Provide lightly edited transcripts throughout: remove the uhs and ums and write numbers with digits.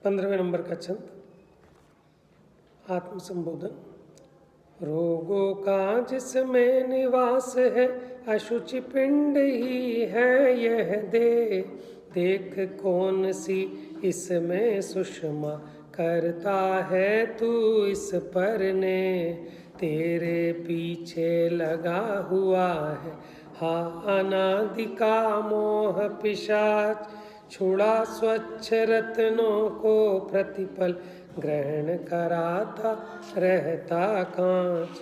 15वें number का छंद आत्मसंबोधन। रोगों का जिसमें निवास है, अशुचि पिंड ही है यह देख कौन सी इसमें सुषमा करता है तू इस पर ने। तेरे पीछे लगा हुआ है हा अनादि का मोह पिशाच, छुड़ा स्वच्छ रत्नों को प्रतिपल ग्रहण कराता रहता कांच।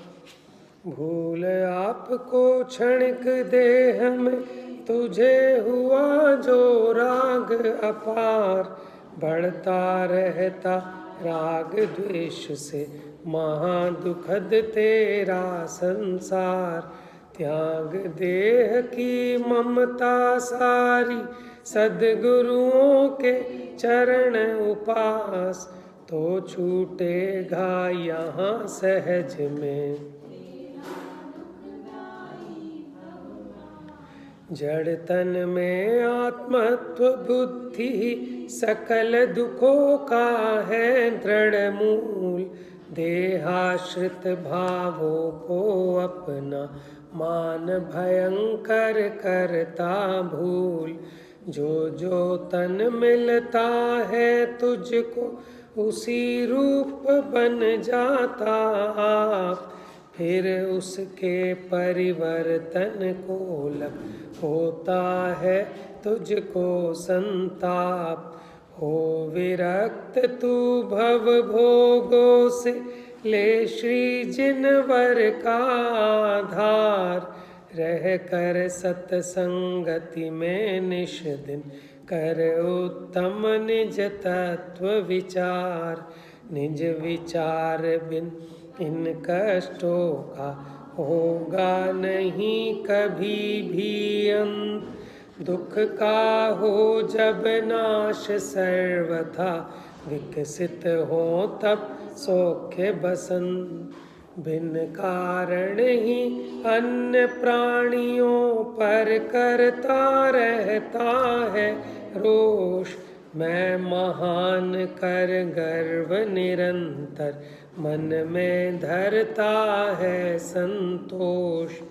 भूल आपको क्षणिक देह में तुझे हुआ जो राग अपार, बढ़ता रहता राग द्वेष से महादुखद तेरा संसार। त्याग देह की ममता सारी, सद्गुरुओं के चरण उपास, तो छूटेगा यहाँ सहज में। जड़ तन में आत्मत्व बुद्धि सकल दुखों का है दृढ़ मूल। देहाश्रित भावों को अपना मान भयंकर करता भूल। जो तन मिलता है तुझको उसी रूप बन जाता आप, फिर उसके परिवर्तन को लग होता है तुझको संताप। हो विरक्त तू भव भोगों से, ले श्री जिनवर का आधार। रह कर सत्संगति में निश दिन, कर उत्तम निज तत्व विचार। निज विचार बिन इन कष्टों का होगा नहीं कभी भी अंत। दुख का हो जब नाश सर्वथा, विकसित हो तब सौख्य बसंत। बिन कारण ही अन्य प्राणियों पर करता रहता है रोष। मैं महान कर गर्व निरंतर, मन में धरता है संतोष।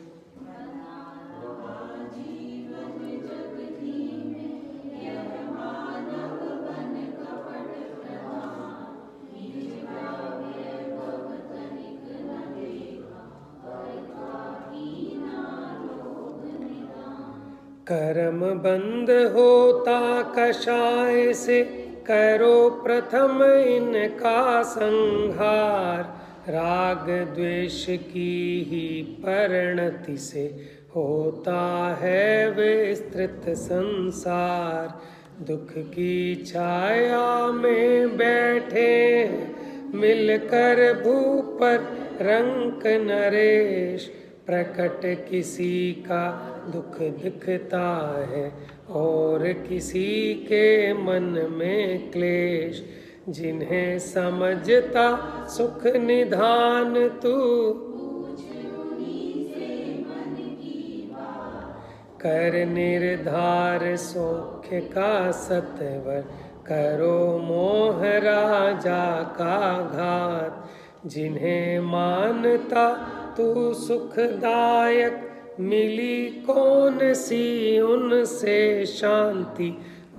कर्म बंद होता कषाय से, करो प्रथम इनका संहार। राग द्वेष की ही परिणति से होता है विस्तृत संसार। दुख की छाया में बैठे मिलकर भूपर रंक नरेश। प्रकट किसी का दुख दिखता है और किसी के मन में क्लेश। जिन्हें समझता सुख निधान तू, कर निर्धार सौख्य का सत्वर। करो मोह राजा का घात, जिन्हें मानता तू सुखदायक। मिली कौन सी उनसे शांति,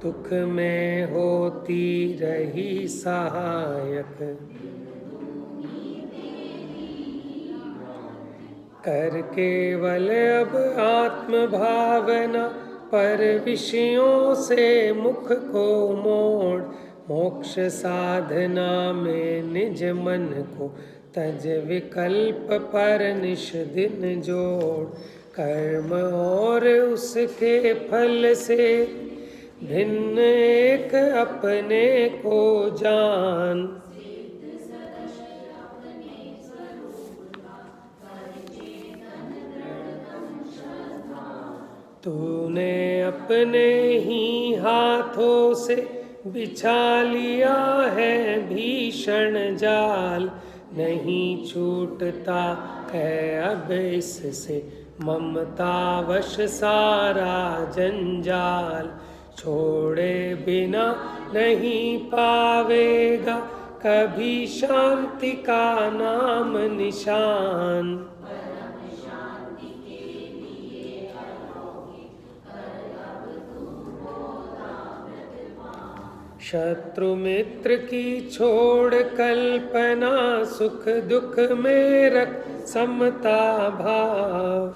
दुख में होती रही सहायक। कर केवल अब आत्म भावना, पर विषयों से मुख को मोड़। मोक्ष साधना में निज मन को तज, विकल्प पर निश दिन जोड़। कर्म और उसके फल से भिन्न एक अपने को जान। तूने अपने ही हाथों से बिछा लिया है भीषण जाल। नहीं छूटता है अब इससे ममतावश सारा जंजाल। छोड़े बिना नहीं पावेगा कभी शांति का नाम निशान। शत्रु मित्र की छोड़ कल्पना, सुख दुख में रख समता भाव।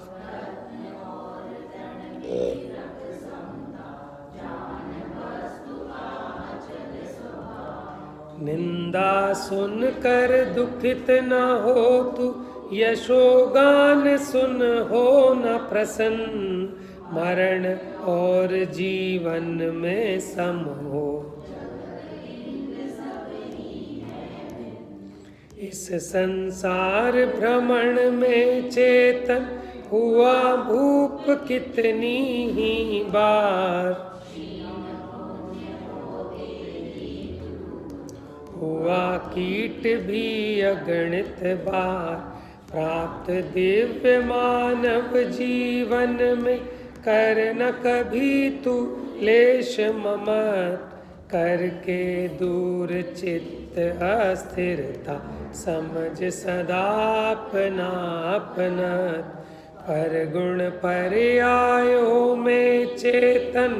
निंदा सुन कर दुखित न हो तू, यशोगान सुन हो न प्रसन्न। मरण और जीवन में सम हो, इस संसार भ्रमण में चेतन हुआ भूप कितनी ही बार। हुआ कीट भी अगणित बार। प्राप्त दिव्य मानव जीवन में कर न कभी तू लेश ममत। करके दूर चित्त अस्थिरता, समझ सदा अपना अपनत। पर गुण पर्यायों में चेतन,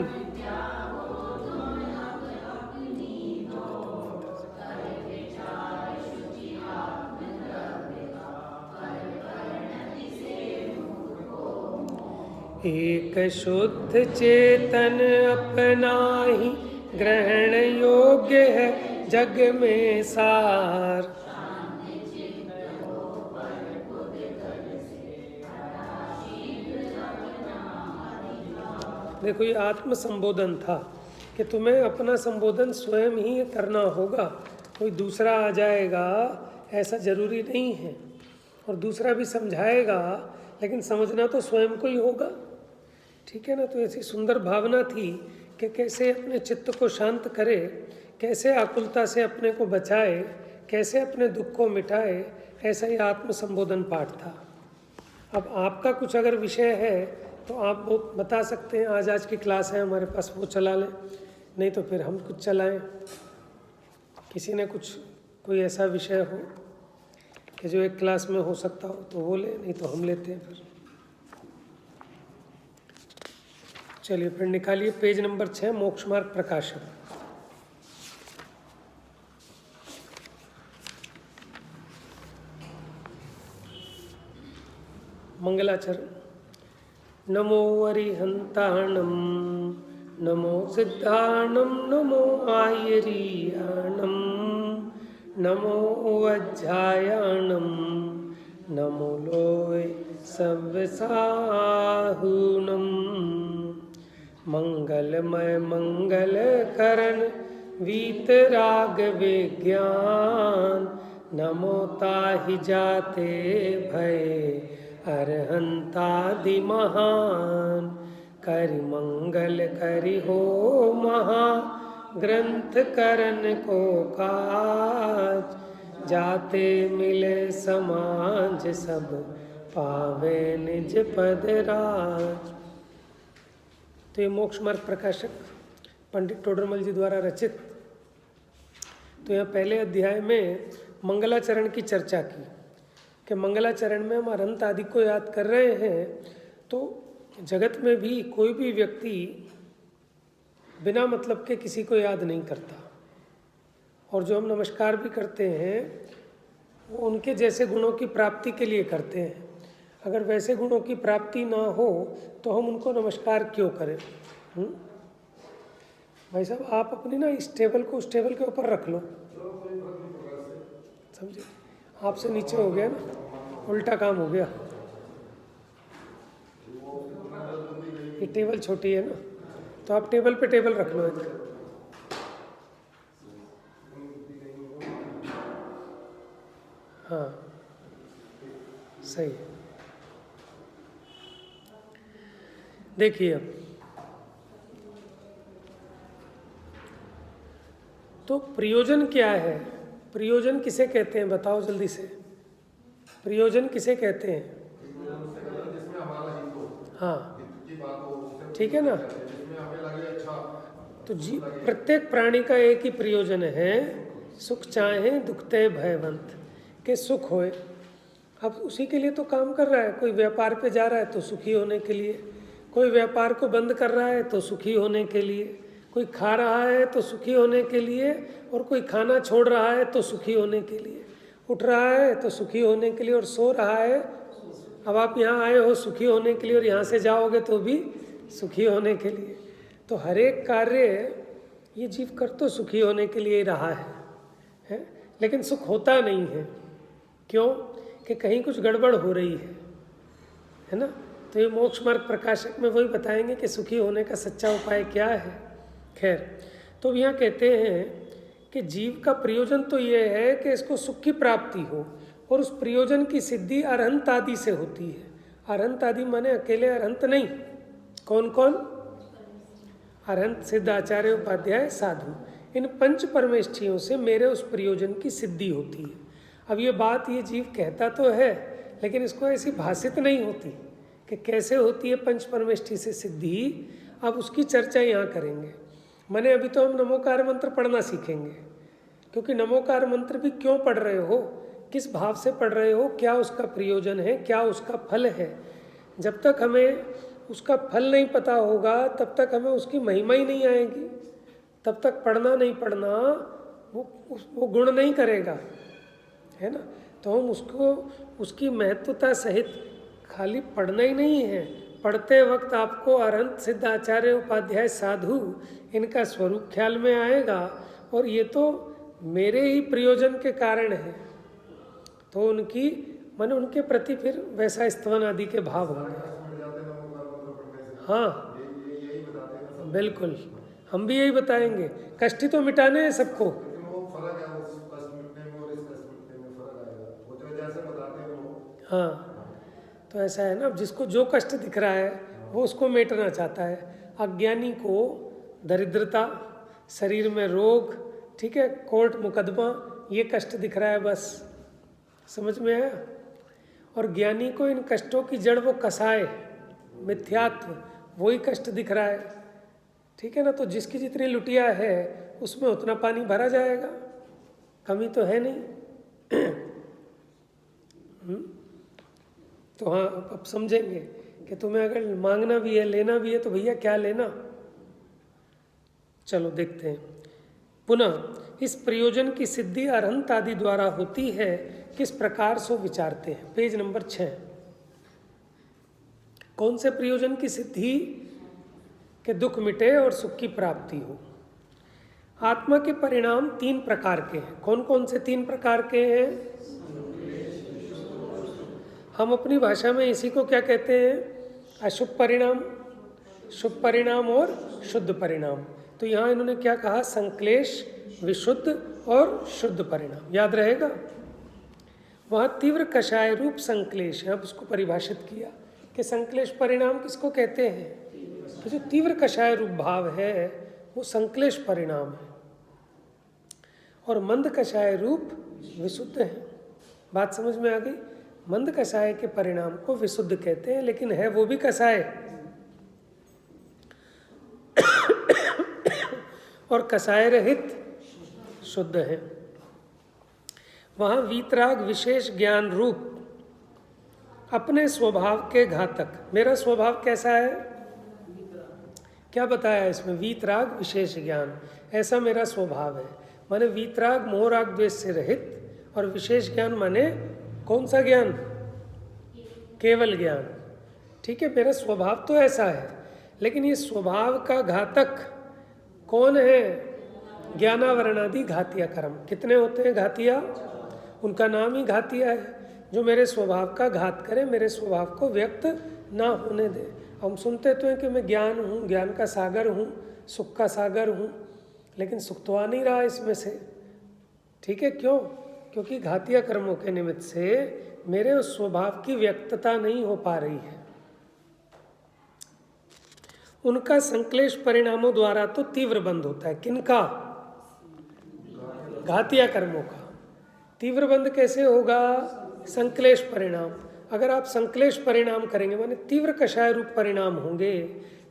एक शुद्ध चेतन अपना ही ग्रहण योग्य है जग में सार। देखो, ये आत्म संबोधन था कि तुम्हें अपना संबोधन स्वयं ही करना होगा। कोई दूसरा आ जाएगा ऐसा जरूरी नहीं है, और दूसरा भी समझाएगा, लेकिन समझना तो स्वयं को ही होगा। ठीक है ना। तो ऐसी सुंदर भावना थी कि कैसे अपने चित्त को शांत करे, कैसे आकुलता से अपने को बचाए, कैसे अपने दुख को मिटाए। ऐसा ही आत्म संबोधन पाठ था। अब आपका कुछ अगर विषय है तो आप वो बता सकते हैं। आज की क्लास है हमारे पास, वो चला लें, नहीं तो फिर हम कुछ चलाएं। किसी ने कुछ कोई ऐसा विषय हो कि जो एक क्लास में हो सकता हो तो वो ले, नहीं तो हम लेते हैं फिर। चलिए फिर निकालिए पेज नंबर 6, मोक्ष मार्ग प्रकाशन। मंगलाचरण। नमो अरिहंताणम, नमो सिद्धाणम, नमो आयरीयाणम, नमो अज्जायाणम, नमो लोय सव्यसाहुणम। मंगलमय मंगल करण वीतराग विज्ञान, नमो ताहि जाते भय अरहंतादि महान। करि मंगल करि हो महा ग्रंथ करण को काज, जाते मिले समाज सब पावे निज पद राज। तो ये मोक्ष मार्ग प्रकाशक पंडित टोडरमल जी द्वारा रचित। तो यहाँ पहले अध्याय में मंगलाचरण की चर्चा की कि मंगलाचरण में हम अरहंत आदि को याद कर रहे हैं। तो जगत में भी कोई भी व्यक्ति बिना मतलब के किसी को याद नहीं करता, और जो हम नमस्कार भी करते हैं वो उनके जैसे गुणों की प्राप्ति के लिए करते हैं। अगर वैसे गुणों की प्राप्ति ना हो तो हम उनको नमस्कार क्यों करें? भाई साहब, आप अपनी ना इस टेबल को उस टेबल के ऊपर रख लो, समझे? आपसे नीचे हो गया ना, उल्टा काम हो गया। ये टेबल छोटी है ना, तो आप टेबल पे टेबल रख लो इधर। हाँ, सही है। देखिए अब तो प्रयोजन क्या है? प्रयोजन किसे कहते हैं बताओ जल्दी से। प्रयोजन किसे कहते हैं? हाँ, ठीक है ना। तो प्रत्येक प्राणी का एक ही प्रयोजन है, सुख चाहे दुखते भयवंत, के सुख होए। अब उसी के लिए तो काम कर रहा है। कोई व्यापार पे जा रहा है तो सुखी होने के लिए, कोई व्यापार को बंद कर रहा है तो सुखी होने के लिए, कोई खा रहा है तो सुखी होने के लिए, और कोई खाना छोड़ रहा है तो सुखी होने के लिए, उठ रहा है तो सुखी होने के लिए, और सो रहा है। अब आप यहाँ आए हो सुखी होने के लिए, और यहाँ से जाओगे तो भी सुखी होने के लिए। तो हर एक कार्य ये जीव कर तो सुखी होने के लिए ही रहा है? लेकिन सुख होता नहीं है। क्यों? कि कहीं कुछ गड़बड़ हो रही है ना। तो ये मोक्ष मार्ग प्रकाशक में वही बताएंगे कि सुखी होने का सच्चा उपाय क्या है। खैर, तो यहाँ कहते हैं कि जीव का प्रयोजन तो ये है कि इसको सुख की प्राप्ति हो, और उस प्रयोजन की सिद्धि अरहंत आदि से होती है। अरहंत आदि माने अकेले अरहंत नहीं। कौन कौन? अरहंत, सिद्ध, आचार्य, उपाध्याय, साधु, इन पंच परमेष्ठियों से मेरे उस प्रयोजन की सिद्धि होती है। अब ये बात ये जीव कहता तो है, लेकिन इसको ऐसी भाषित नहीं होती कि कैसे होती है पंच परमेष्ठि से सिद्धि। अब उसकी चर्चा यहाँ करेंगे। माने अभी तो हम नमोकार मंत्र पढ़ना सीखेंगे, क्योंकि नमोकार मंत्र भी क्यों पढ़ रहे हो, किस भाव से पढ़ रहे हो, क्या उसका प्रयोजन है, क्या उसका फल है। जब तक हमें उसका फल नहीं पता होगा तब तक हमें उसकी महिमा ही नहीं आएगी। तब तक पढ़ना नहीं पढ़ना वो गुण नहीं करेगा, है ना। तो हम उसको उसकी महत्वता सहित खाली पढ़ना ही नहीं है, पढ़ते वक्त आपको अरहंत, सिद्ध, आचार्य, उपाध्याय, साधु, इनका स्वरूप ख्याल में आएगा। और ये तो मेरे ही प्रयोजन के कारण है, तो उनकी मन उनके प्रति फिर वैसा स्तवन आदि के भाव होंगे। हाँ बिल्कुल, हम भी यही बताएंगे। कष्ट ही तो मिटाने हैं सबको। हाँ, तो ऐसा है ना, अब जिसको जो कष्ट दिख रहा है वो उसको मिटाना चाहता है। अज्ञानी को दरिद्रता, शरीर में रोग, ठीक है, कोर्ट मुकदमा, ये कष्ट दिख रहा है, बस समझ में आया। और ज्ञानी को इन कष्टों की जड़ वो कसाय, मिथ्यात्व, वही कष्ट दिख रहा है, ठीक है ना। तो जिसकी जितनी लुटिया है उसमें उतना पानी भरा जाएगा, कमी तो है नहीं। तो हाँ, अब समझेंगे कि तुम्हें अगर मांगना भी है, लेना भी है, तो भैया क्या लेना। चलो देखते हैं। पुनः इस प्रयोजन की सिद्धि अरहंत आदि द्वारा होती है, किस प्रकार सो विचारते हैं। Page number 6। कौन से प्रयोजन की सिद्धि? के दुख मिटे और सुख की प्राप्ति हो। आत्मा के परिणाम 3 प्रकार के हैं। कौन कौन से 3 प्रकार के हैं? हम अपनी भाषा में इसी को क्या कहते हैं? अशुभ परिणाम, शुभ परिणाम और शुद्ध परिणाम। तो यहाँ इन्होंने क्या कहा? संक्लेश, विशुद्ध और शुद्ध परिणाम। याद रहेगा। वहाँ तीव्र कषाय रूप संक्लेश है। अब उसको परिभाषित किया कि संक्लेश परिणाम किसको कहते हैं? तो जो तीव्र कषाय रूप भाव है वो संक्लेश परिणाम है, और मंद कषाय रूप विशुद्ध है। बात समझ में आ गई? मंद कषाय के परिणाम को विशुद्ध कहते हैं, लेकिन है वो भी कषाय। और कषाय रहित शुद्ध है। वहाँ वीतराग विशेष ज्ञान रूप अपने स्वभाव के घातक। मेरा स्वभाव कैसा है? क्या बताया इसमें? वीतराग विशेष ज्ञान, ऐसा मेरा स्वभाव है। माने वीतराग मोहराग द्वेष से रहित, और विशेष ज्ञान माने कौन सा ज्ञान? केवल ज्ञान। ठीक है, मेरा स्वभाव तो ऐसा है, लेकिन ये स्वभाव का घातक कौन है? ज्ञानावरणादि घातिया कर्म। कितने होते हैं घातिया? उनका नाम ही घातिया है, जो मेरे स्वभाव का घात करे, मेरे स्वभाव को व्यक्त ना होने दे। हम सुनते तो हैं कि मैं ज्ञान हूँ, ज्ञान का सागर हूँ, सुख का सागर हूँ, लेकिन सुख तो आ नहीं रहा इसमें से। ठीक है, क्यों? क्योंकि घातिया कर्मों के निमित्त से मेरे उस स्वभाव की व्यक्तता नहीं हो पा रही है। उनका संक्लेश परिणामों द्वारा तो तीव्र बंध होता है। किनका? घातिया कर्मों का। तीव्र बंध कैसे होगा? संक्लेश परिणाम। अगर आप संक्लेश परिणाम करेंगे, माने तीव्र कषाय रूप परिणाम होंगे,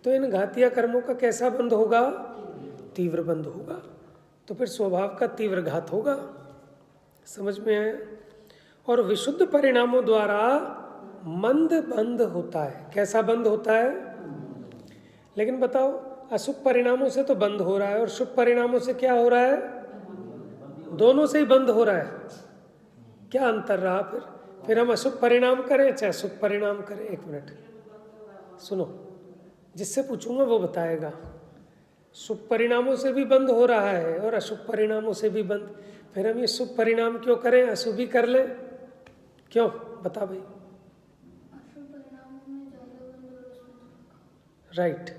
तो इन घातिया कर्मों का कैसा बंध होगा? तीव्र बंध होगा, तो फिर स्वभाव का तीव्र घात होगा। समझ में आया? और विशुद्ध परिणामों द्वारा मंद बंध होता है। कैसा बंध होता है? लेकिन बताओ, अशुभ परिणामों से तो बंद हो रहा है और शुभ परिणामों से क्या हो रहा है? दोनों से ही बंद हो रहा है। क्या अंतर रहा फिर हम अशुभ परिणाम करें चाहे शुभ परिणाम करें? एक मिनट सुनो, जिससे पूछूंगा वो बताएगा। शुभ परिणामों से भी बंद हो रहा है और अशुभ परिणामों से भी बंद, फिर हम ये शुभ परिणाम क्यों करें, अशुभ ही कर लें? क्यों? बता भाई। राइट,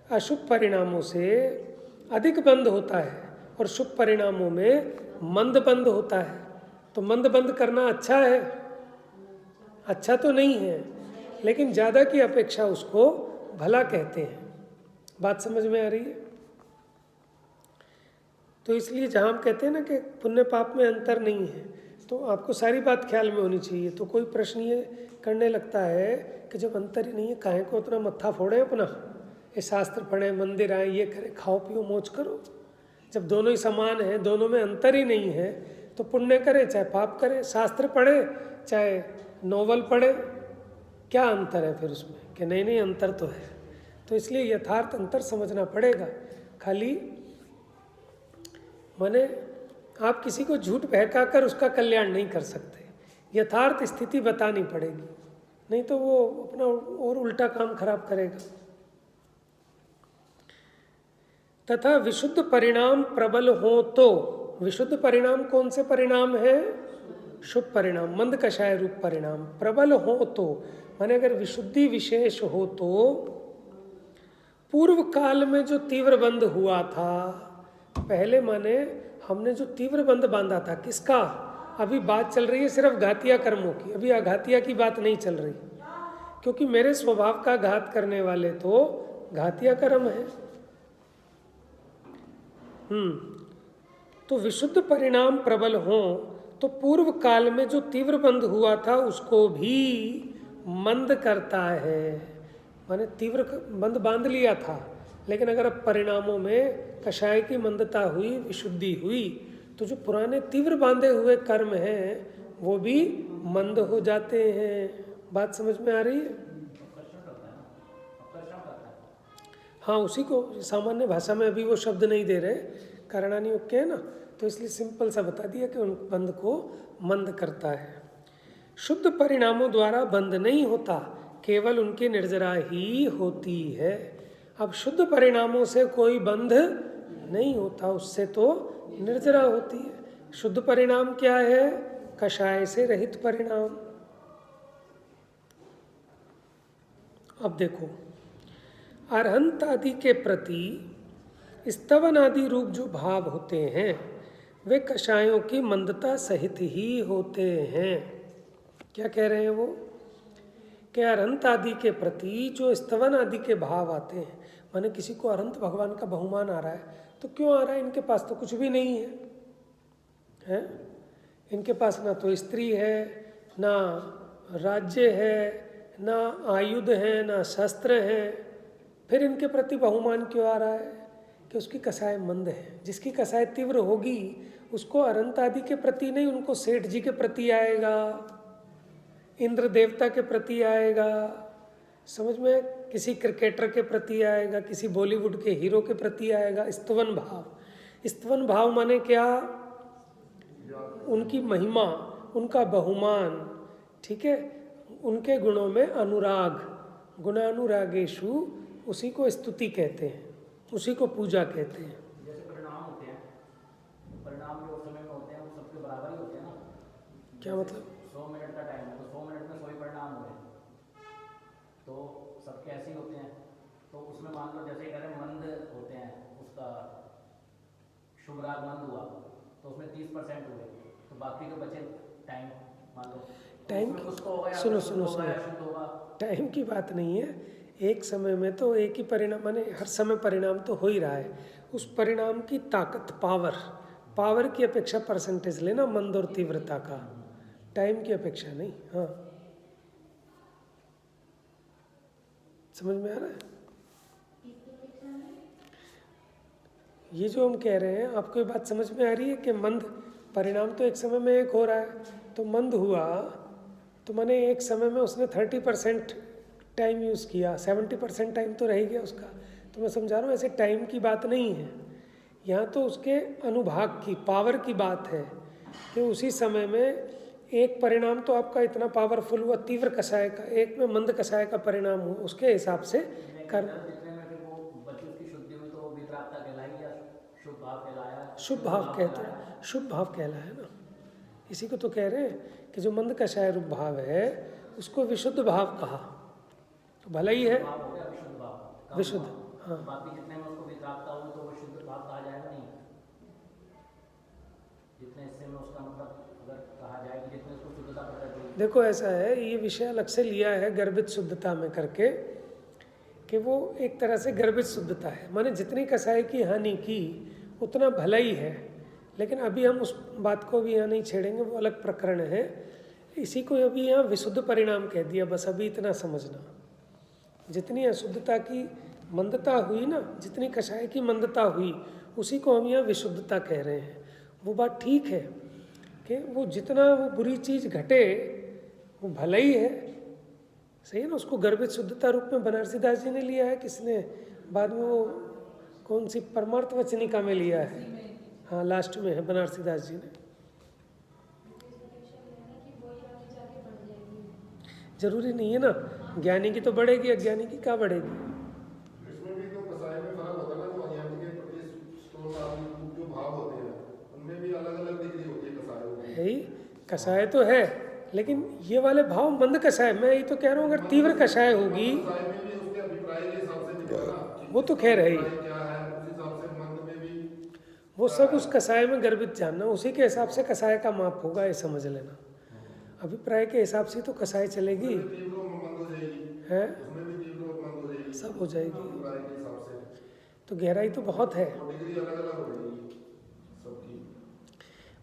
अशुभ परिणामों से अधिक बंद होता है और शुभ परिणामों में मंद बंद होता है। तो मंद बंद करना अच्छा है? अच्छा तो नहीं है, लेकिन ज़्यादा की अपेक्षा उसको भला कहते हैं। बात समझ में आ रही है? तो इसलिए जहाँ हम कहते हैं ना कि पुण्य पाप में अंतर नहीं है, तो आपको सारी बात ख्याल में होनी चाहिए। तो कोई प्रश्न ये करने लगता है कि जब अंतर ही नहीं है, काहे को उतना मत्था फोड़े अपना, ये शास्त्र पढ़े, मंदिर आए, ये करें, खाओ पियो मौज करो। जब दोनों ही समान हैं, दोनों में अंतर ही नहीं है, तो पुण्य करे चाहे पाप करे, शास्त्र पढ़े चाहे नोवेल पढ़े, क्या अंतर है फिर उसमें? कि नहीं नहीं अंतर तो है। तो इसलिए यथार्थ अंतर समझना पड़ेगा। खाली माने आप किसी को झूठ बहका कर उसका कल्याण नहीं कर सकते, यथार्थ स्थिति बतानी पड़ेगी, नहीं तो वो अपना और उल्टा काम खराब करेगा। तथा विशुद्ध परिणाम प्रबल हो तो, विशुद्ध परिणाम कौन से परिणाम है? शुभ परिणाम, मंद कषाय रूप परिणाम। प्रबल हो तो माने अगर विशुद्धि विशेष हो तो, पूर्व काल में जो तीव्र बंध हुआ था पहले, माने हमने जो तीव्र बंध बांधा था किसका? अभी बात चल रही है सिर्फ घातिया कर्मों की, अभी अघातिया की बात नहीं चल रही, क्योंकि मेरे स्वभाव का घात करने वाले तो घातिया कर्म है। तो विशुद्ध परिणाम प्रबल हो तो पूर्व काल में जो तीव्र बंध हुआ था उसको भी मंद करता है। माने तीव्र बंध बांध लिया था, लेकिन अगर अब परिणामों में कषाय की मंदता हुई, विशुद्धि हुई, तो जो पुराने तीव्र बांधे हुए कर्म हैं वो भी मंद हो जाते हैं। बात समझ में आ रही है? हाँ, उसी को सामान्य भाषा में अभी वो शब्द नहीं दे रहे, कारणानी ओके है ना, तो इसलिए सिंपल सा बता दिया कि उन बंध को मंद करता है। शुद्ध परिणामों द्वारा बंध नहीं होता, केवल उनकी निर्जरा ही होती है। अब शुद्ध परिणामों से कोई बंध नहीं होता, उससे तो निर्जरा होती है। शुद्ध परिणाम क्या है? कषाय से रहित परिणाम। अब देखो, अरहंत आदि के प्रति स्तवन आदि रूप जो भाव होते हैं वे कषायों की मंदता सहित ही होते हैं। क्या कह रहे हैं वो? कि अरहंत आदि के प्रति जो स्तवन आदि के भाव आते हैं, माने किसी को अरहंत भगवान का बहुमान आ रहा है, तो क्यों आ रहा है? इनके पास तो कुछ भी नहीं है, हैं? इनके पास ना तो स्त्री है, ना राज्य है, ना आयुध है, ना शस्त्र है, फिर इनके प्रति बहुमान क्यों आ रहा है? कि उसकी कसाय मंद है। जिसकी कसाय तीव्र होगी उसको अरहंत आदि के प्रति नहीं, उनको सेठ जी के प्रति आएगा, इंद्र देवता के प्रति आएगा, समझ में? किसी क्रिकेटर के प्रति आएगा, किसी बॉलीवुड के हीरो के प्रति आएगा। स्तवन भाव, स्तवन भाव माने क्या? उनकी महिमा, उनका बहुमान, ठीक है, उनके गुणों में अनुराग, गुणानुरागेशु, उसी को स्तुति कहते हैं, उसी को पूजा कहते हैं। जैसे परिणाम होते हैं, परिणाम जो समय में होते हैं वो सबके बराबर ही होते हैं ना? क्या मतलब? 100 मिनट का टाइम है तो 100 मिनट में 100 ही परिणाम हुए, तो सबके ऐसे ही होते हैं। तो उसमें मान लो जैसे कह रहे मंद होते हैं, उसका शुभ राग मंद हुआ तो उसमें 30% हुए, तो बाकी जो बचे टाइम, मान लो टाइम सुनो सुनो सुनो, टाइम की बात नहीं है। एक समय में तो एक ही परिणाम, माने हर समय परिणाम तो हो ही रहा है। उस परिणाम की ताकत, पावर, पावर की अपेक्षा परसेंटेज लेना, मंद और तीव्रता का, टाइम की अपेक्षा नहीं। हाँ, समझ में आ रहा है? ये जो हम कह रहे हैं, आपको ये बात समझ में आ रही है कि मंद परिणाम तो एक समय में एक हो रहा है, तो मंद हुआ तो मैंने एक समय में उसने 30% टाइम यूज़ किया, 70% टाइम तो रह गया उसका। तो मैं समझा रहा हूँ ऐसे टाइम की बात नहीं है, यहाँ तो उसके अनुभाग की, पावर की बात है कि उसी समय में एक परिणाम तो आपका इतना पावरफुल हुआ तीव्र कषाय का, एक में मंद कषाय का परिणाम हुआ, उसके हिसाब से कर शुभ भाव कहते हैं, शुभ भाव कहलाया ना, इसी को तो कह रहे हैं कि जो मंद कषाय रूप भाव है उसको विशुद्ध भाव कहा, तो भला ही है विशुद्ध। हाँ बाकी जितने में उसको वितरागता हो तो वो शुद्ध भाव कहा जाएगा नहीं, जितने हिस्से में उसका मतलब अगर कहा जाए कि जितने उसको शुद्धता पता चले। देखो ऐसा है, ये विषय अलग से लिया है गर्भित शुद्धता में करके, कि वो एक तरह से गर्भित शुद्धता है, माने जितनी कषाय की हानि की उतना भला ही है, लेकिन अभी हम उस बात को भी यहाँ नहीं छेड़ेंगे, वो अलग प्रकरण है। इसी को अभी यहाँ विशुद्ध परिणाम कह दिया, बस अभी इतना समझना। जितनी अशुद्धता की मंदता हुई ना, जितनी कषाय की मंदता हुई, उसी को हम यहाँ विशुद्धता कह रहे हैं। वो बात ठीक है कि वो जितना वो बुरी चीज़ घटे वो भला ही है, सही है ना। उसको गर्भित शुद्धता रूप में बनारसी दास जी ने लिया है, किसने बाद में वो कौन सी परमार्थ वचनिका में लिया है, हाँ लास्ट में है बनारसी दास जी ने। जरूरी नहीं है ना, ज्ञानी की तो बढ़ेगी, अज्ञानी की क्या बढ़ेगी। इसमें भी तो कसाय में फर्क होता है ना, जो अज्ञानी के प्रति स्रोत आदि जो भाव होते हैं उनमें भी अलग अलग डिग्री होती है कसायों की। है ही, कषाय तो है, लेकिन ये वाले भाव मंद कषाय, मैं ये तो कह रहा हूँ अगर तीव्र कषाय होगी कसाय में भी उसके अभिप्राय के हिसाब से मिलेगा ना, वो तो खैर है ही, क्या है उस हिसाब से मंद में भी वो सब उस कषाय में गर्भित जानना, उसी के हिसाब से कषाय का माप होगा, ये समझ लेना। अभिप्राय के हिसाब से तो कषाय चलेगी, तीव्र और मंद हो जाएगी, है उसमें भी तीव्र और मंद हो जाएगी, सब हो जाएगी, अभिप्राय के हिसाब से तो गहराई तो बहुत है। और डिग्री अलग अलग हो जाएगी सबकी।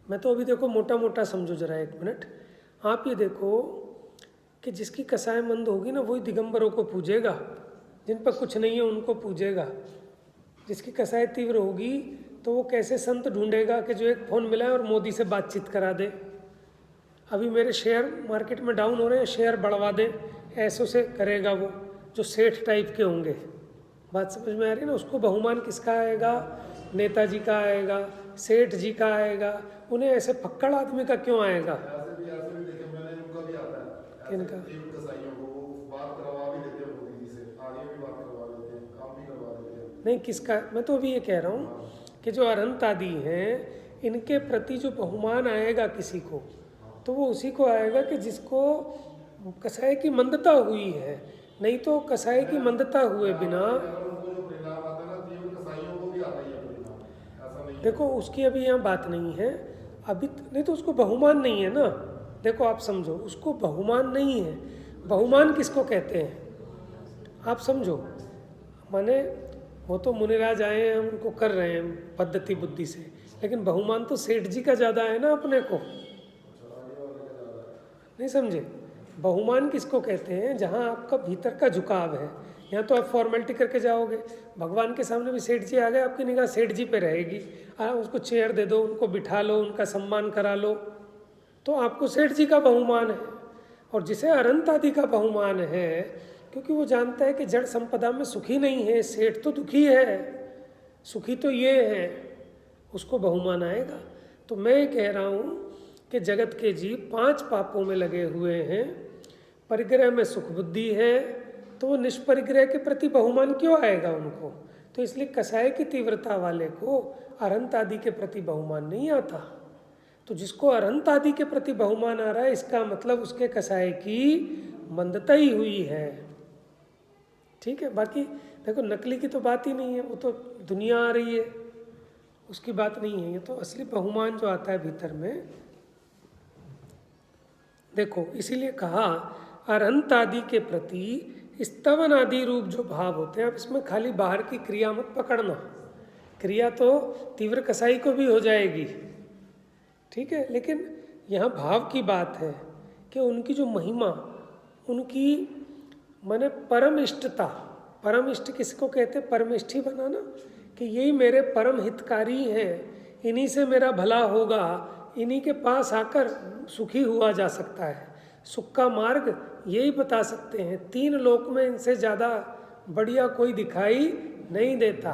मैं तो अभी देखो मोटा मोटा समझो जरा, एक मिनट आप ये देखो कि जिसकी कषाय मंद होगी ना वही दिगंबरों को पूजेगा, जिन पर कुछ नहीं है उनको पूजेगा। जिसकी कषाय तीव्र होगी तो वो कैसे संत ढूंढेगा कि जो एक फ़ोन मिला है और मोदी से बातचीत करा दे, अभी मेरे शेयर मार्केट में डाउन हो रहे हैं, शेयर बढ़वा दे, ऐसों से करेगा वो जो सेठ टाइप के होंगे। बात समझ में आ रही है ना। उसको बहुमान किसका आएगा, नेताजी का आएगा, सेठ जी का आएगा, उन्हें ऐसे फक्कड़ आदमी का क्यों आएगा। ऐसे भी देखे मैंने, उनका भी आता है किनका? तीव्र कसाइयों को वो बात करवा भी देते हैं मोदी जी से, आगे भी बात करवा देते हैं, काम भी करवा देते हैं। नहीं किसका, मैं तो अभी ये कह रहा हूँ कि जो अरहंत आदि हैं इनके प्रति जो बहुमान आएगा किसी को, तो वो उसी को आएगा कि जिसको कषाय की मंदता हुई है, नहीं तो कषाय की मंदता हुए बिना उनको जो परिणाम आता है ना, तीव्र कसाइयों को भी आता ही है परिणाम, ऐसा नहीं है। देखो उसकी अभी यहाँ बात नहीं है अभी, नहीं तो उसको बहुमान नहीं है ना। देखो आप समझो, उसको बहुमान नहीं है। बहुमान किसको कहते हैं आप समझो, माने वो तो मुनिराज आए हैं, हम उनको कर रहे हैं पद्धति बुद्धि से, लेकिन बहुमान तो सेठ जी का ज़्यादा है ना अपने को, नहीं समझे। बहुमान किसको कहते हैं, जहाँ आपका भीतर का झुकाव है। यहाँ तो आप फॉर्मेलिटी करके जाओगे, भगवान के सामने भी सेठ जी आ गए, आपकी निगाह सेठ जी पे रहेगी, उसको चेयर दे दो, उनको बिठा लो, उनका सम्मान करा लो, तो आपको सेठ जी का बहुमान है। और जिसे अरंत आदि का बहुमान है, क्योंकि वो जानता है कि जड़ संपदा में सुखी नहीं है, सेठ तो दुखी है, सुखी तो ये है, उसको बहुमान आएगा। तो मैं कह रहा हूँ कि जगत के जीव 5 पापों में लगे हुए हैं, परिग्रह में सुख बुद्धि है, तो वो निष्परिग्रह के प्रति बहुमान क्यों आएगा उनको। तो इसलिए कषाय की तीव्रता वाले को अरहंत आदि के प्रति बहुमान नहीं आता। तो जिसको अरहंत आदि के प्रति बहुमान आ रहा है, इसका मतलब उसके कषाय की मंदता ही हुई है। ठीक है, बाकी देखो नकली की तो बात ही नहीं है, वो तो दुनिया आ रही है, उसकी बात नहीं है। ये तो असली बहुमान जो आता है भीतर में, देखो इसीलिए कहा अरहंत आदि के प्रति स्तवन आदि रूप जो भाव होते हैं। अब इसमें खाली बाहर की क्रिया मत पकड़ना, क्रिया तो तीव्र कसाई को भी हो जाएगी, ठीक है, लेकिन यहाँ भाव की बात है कि उनकी जो महिमा, उनकी माने परम इष्टता, परम इष्ट किसको कहते हैं, परमिष्ठी बनाना, कि यही मेरे परम हितकारी हैं, इन्हीं से मेरा भला होगा, इन्हीं के पास आकर सुखी हुआ जा सकता है, सुख का मार्ग यही बता सकते हैं। 3 लोक में इनसे ज़्यादा बढ़िया कोई दिखाई नहीं देता,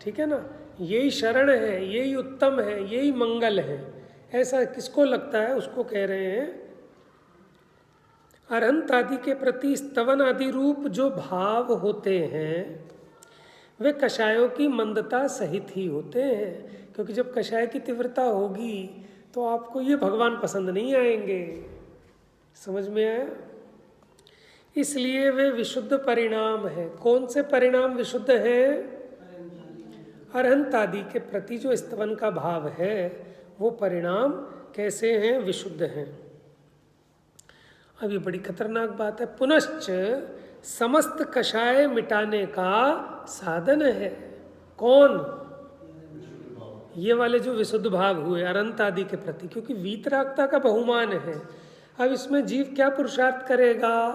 ठीक है ना। यही शरण है, यही उत्तम है, यही मंगल है। ऐसा किसको लगता है, उसको कह रहे हैं अरहंत आदि के प्रति स्तवन आदि रूप जो भाव होते हैं वे कषायों की मंदता सहित ही होते हैं। क्योंकि जब कषाय की तीव्रता होगी तो आपको ये भगवान पसंद नहीं आएंगे। समझ में आया? इसलिए वे विशुद्ध परिणाम है। कौन से परिणाम विशुद्ध हैं? अरहंत आदि के प्रति जो स्तवन का भाव है वो परिणाम कैसे हैं? विशुद्ध हैं। अब ये बड़ी खतरनाक बात है। पुनश्च समस्त कषाय मिटाने का साधन है। कौन? ये वाले जो विशुद्ध भाव हुए अरहंत आदि के प्रति, क्योंकि वीतरागता का बहुमान है। अब इसमें जीव क्या पुरुषार्थ करेगा?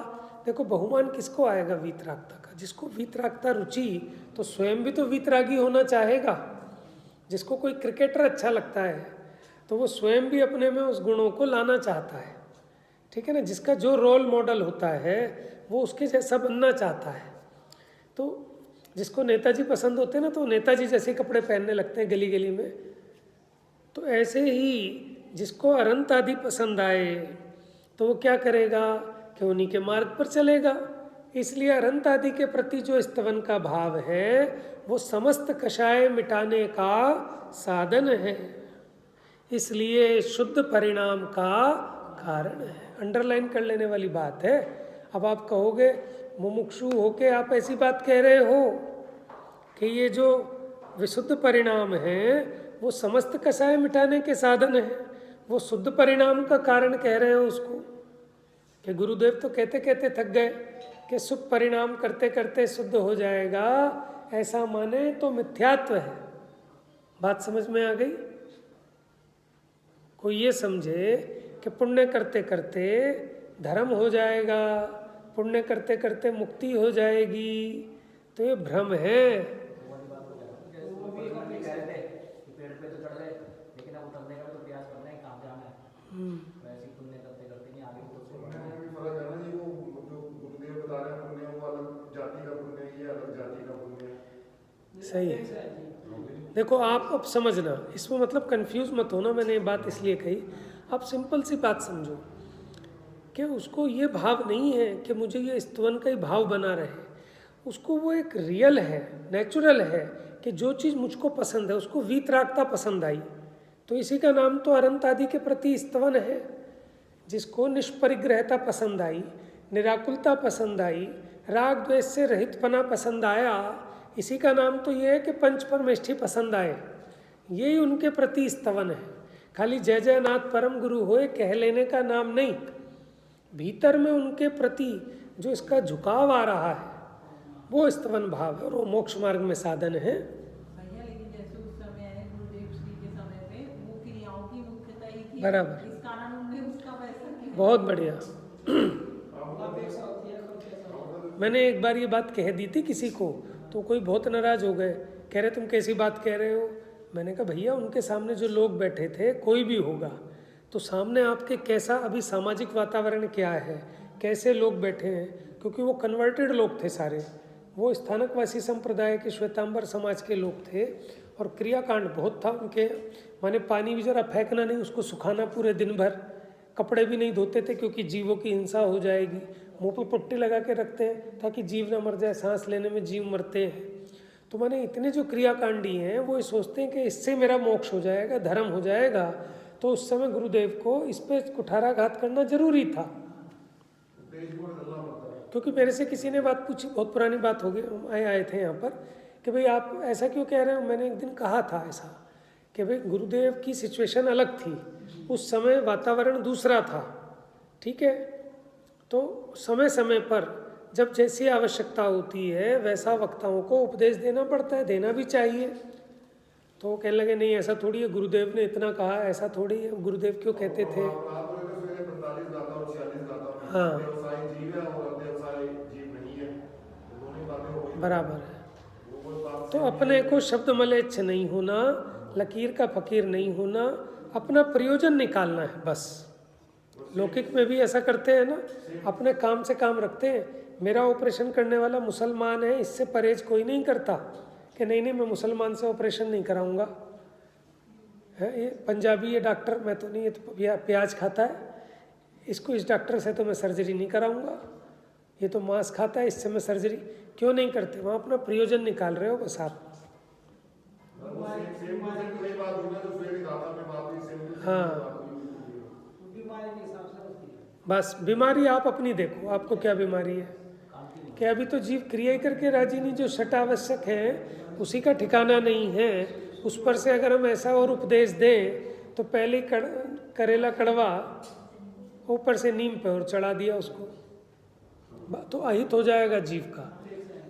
देखो, बहुमान किसको आएगा? वीतरागता का। जिसको वीतरागता रुचि, तो स्वयं भी तो वीतरागी होना चाहेगा। जिसको कोई क्रिकेटर अच्छा लगता है तो वो स्वयं भी अपने में उस गुणों को लाना चाहता है, ठीक है ना। जिसका जो रोल मॉडल होता है वो उसके जैसा बनना चाहता है। तो जिसको नेताजी पसंद होते हैं ना, तो नेताजी जैसे कपड़े पहनने लगते हैं गली गली में। तो ऐसे ही जिसको अरहंत आदि पसंद आए तो वो क्या करेगा कि उन्हीं के मार्ग पर चलेगा। इसलिए अरहंत आदि के प्रति जो स्तवन का भाव है वो समस्त कषाय मिटाने का साधन है, इसलिए शुद्ध परिणाम का कारण है। अंडरलाइन कर लेने वाली बात है। अब आप कहोगे मुमुक्षु होके आप ऐसी बात कह रहे हो कि ये जो विशुद्ध परिणाम है वो समस्त कषाय मिटाने के साधन है, वो शुद्ध परिणाम का कारण कह रहे हो उसको। कि गुरुदेव तो कहते कहते थक गए कि सुख परिणाम करते करते शुद्ध हो जाएगा, ऐसा माने तो मिथ्यात्व है। बात समझ में आ गई? कोई ये समझे कि पुण्य करते करते धर्म हो जाएगा, पुण्य करते करते मुक्ति हो जाएगी, तो ये भ्रम है। पेड़ पे तो चढ़ गए लेकिन अब उतरने का तो प्रयास करना है, कहाँ जाना है। वैसे ही पुण्य करते करते नहीं आगे तो पुण्य में भी फर्क है ना जी। वो जो गुरुदेव बता रहे हैं पुण्य, वो अलग जाति का पुण्य, ये अलग जाति का पुण्य। सही है। देखो आप अब समझना, इसमें मतलब कंफ्यूज मत होना। मैंने ये बात इसलिए कही, आप सिंपल सी बात समझो कि उसको ये भाव नहीं है कि मुझे ये स्तवन का ही भाव बना रहे। उसको वो एक रियल है, नेचुरल है कि जो चीज़ मुझको पसंद है उसको वीतरागता पसंद आई, तो इसी का नाम तो अरहंत आदि के प्रति स्तवन है। जिसको निष्परिग्रहता पसंद आई, निराकुलता पसंद आई, राग द्वेष से रहितपना पसंद आया, इसी का नाम तो ये है कि पंच परमेष्ठी पसंद आए। यही उनके प्रति स्तवन है। खाली जय जयनाथ परम गुरु होए कह लेने का नाम नहीं। भीतर में उनके प्रति जो इसका झुकाव आ रहा है वो स्तवन भाव है, और वो मोक्ष मार्ग में साधन है। भैया लेकिन जैसे उस समय है गुरुदेव श्री के समय पे वो क्रियाओं की मुख्यता ही थी, बराबर। इस कारण उनने उसका वैसा किया। बहुत बढ़िया। मैंने एक बार ये बात कह दी थी किसी को, तो कोई बहुत नाराज हो गए, कह रहे तुम कैसी बात कह रहे हो। मैंने कहा भैया उनके सामने जो लोग बैठे थे, कोई भी होगा, तो सामने आपके कैसा अभी सामाजिक वातावरण क्या है, कैसे लोग बैठे हैं, क्योंकि वो कन्वर्टेड लोग थे सारे। वो स्थानकवासी संप्रदाय के श्वेतांबर समाज के लोग थे, और क्रियाकांड बहुत था उनके। माने पानी भी जरा फेंकना नहीं, उसको सुखाना पूरे दिन भर, कपड़े भी नहीं धोते थे क्योंकि जीवों की हिंसा हो जाएगी। मुँह पर पट्टी लगा के रखते हैं ताकि जीव ना मर जाए, सांस लेने में जीव मरते हैं। तो माने इतने जो क्रियाकांडी हैं वो सोचते हैं कि इससे मेरा मोक्ष हो जाएगा, धर्म हो जाएगा। तो उस समय गुरुदेव को इस पर कुठाराघात करना जरूरी था। क्योंकि मेरे से किसी ने बात पूछी, बहुत पुरानी बात हो गई, आए थे यहाँ पर, कि भाई आप ऐसा क्यों कह रहे हो। मैंने एक दिन कहा था ऐसा कि भाई गुरुदेव की सिचुएशन अलग थी, उस समय वातावरण दूसरा था, ठीक है। तो समय समय पर जब जैसी आवश्यकता होती है वैसा वक्ताओं को उपदेश देना पड़ता है, देना भी चाहिए। तो कहने लगे नहीं ऐसा थोड़ी है, गुरुदेव ने इतना कहा, ऐसा थोड़ी है। गुरुदेव क्यों कहते थे? हाँ बराबर है। तो अपने को शब्द मलेच्छ नहीं होना, लकीर का फकीर नहीं होना, अपना प्रयोजन निकालना है बस। लौकिक में भी ऐसा करते हैं ना, अपने काम से काम रखते हैं। मेरा ऑपरेशन करने वाला मुसलमान है, इससे परहेज कोई नहीं करता कि नहीं मैं मुसलमान से ऑपरेशन नहीं कराऊंगा। है ये पंजाबी ये डॉक्टर, मैं तो नहीं, ये तो प्याज खाता है, इसको इस डॉक्टर से तो मैं सर्जरी नहीं कराऊंगा। ये तो मांस खाता है, इससे मैं सर्जरी क्यों नहीं करते? वहाँ अपना प्रयोजन निकाल रहे हो बस आप। हाँ बस बीमारी आप अपनी देखो, आपको क्या बीमारी है? कि अभी तो जीव क्रिया ही करके राजी नहीं, जो छठ आवश्यक है उसी का ठिकाना नहीं है। उस पर से अगर हम ऐसा और उपदेश दें तो पहले करेला कड़वा, ऊपर से नीम पे और चढ़ा दिया उसको, तो अहित हो जाएगा जीव का।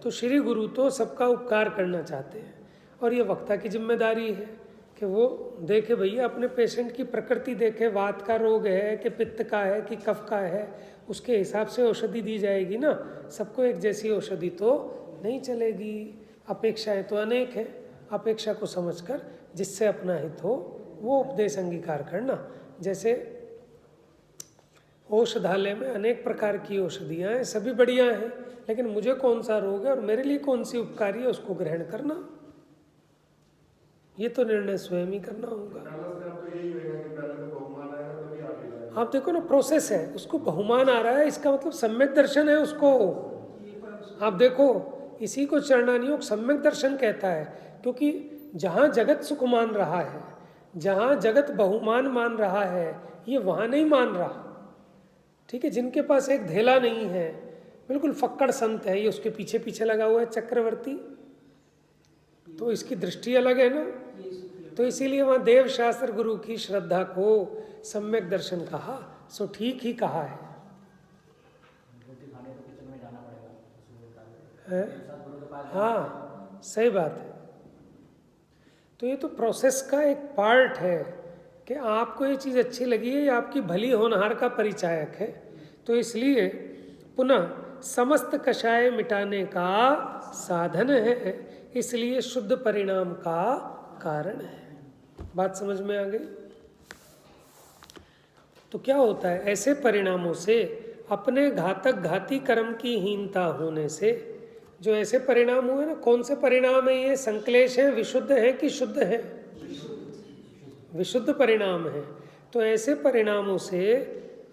तो श्री गुरु तो सबका उपकार करना चाहते हैं, और ये वक्ता की जिम्मेदारी है कि वो देखे भैया अपने पेशेंट की प्रकृति देखे, वात का रोग है कि पित्त का है कि कफ का है, उसके हिसाब से औषधि दी जाएगी ना। सबको एक जैसी औषधि तो नहीं चलेगी, अपेक्षाएं तो अनेक हैं। अपेक्षा को समझकर जिससे अपना हित हो वो उपदेश अंगीकार करना। जैसे औषधालय में अनेक प्रकार की औषधियाँ हैं, सभी बढ़िया हैं, लेकिन मुझे कौन सा रोग है और मेरे लिए कौन सी उपकारी है उसको ग्रहण करना, ये तो निर्णय स्वयं ही करना होगा। आप देखो ना, प्रोसेस है, उसको बहुमान आ रहा है, इसका मतलब सम्यक दर्शन है उसको। आप देखो, इसी को चरणानियोग सम्यक दर्शन कहता है, क्योंकि जहाँ जगत सुख मान रहा है, जहाँ जगत बहुमान मान रहा है, ये वहाँ नहीं मान रहा। ठीक है, जिनके पास एक धेला नहीं है, बिल्कुल फक्कड़ संत है, ये उसके पीछे पीछे लगा हुआ है चक्रवर्ती, तो इसकी दृष्टि अलग है ना। तो इसीलिए वहाँ देव शास्त्र गुरु की श्रद्धा को सम्यक दर्शन कहा, सो ठीक ही कहा है? हाँ सही बात है। तो ये तो प्रोसेस का एक पार्ट है कि आपको ये चीज़ अच्छी लगी है, ये आपकी भली होनहार का परिचायक है। तो इसलिए पुनः समस्त कषाय मिटाने का साधन है, इसलिए शुद्ध परिणाम का कारण है। बात समझ में आ गई? तो क्या होता है, ऐसे परिणामों से अपने घाती कर्म की हीनता होने से जो ऐसे परिणाम हुए ना, कौन से परिणाम है ये? संक्लेश है, विशुद्ध है कि शुद्ध है? विशुद्ध परिणाम है। तो ऐसे परिणामों से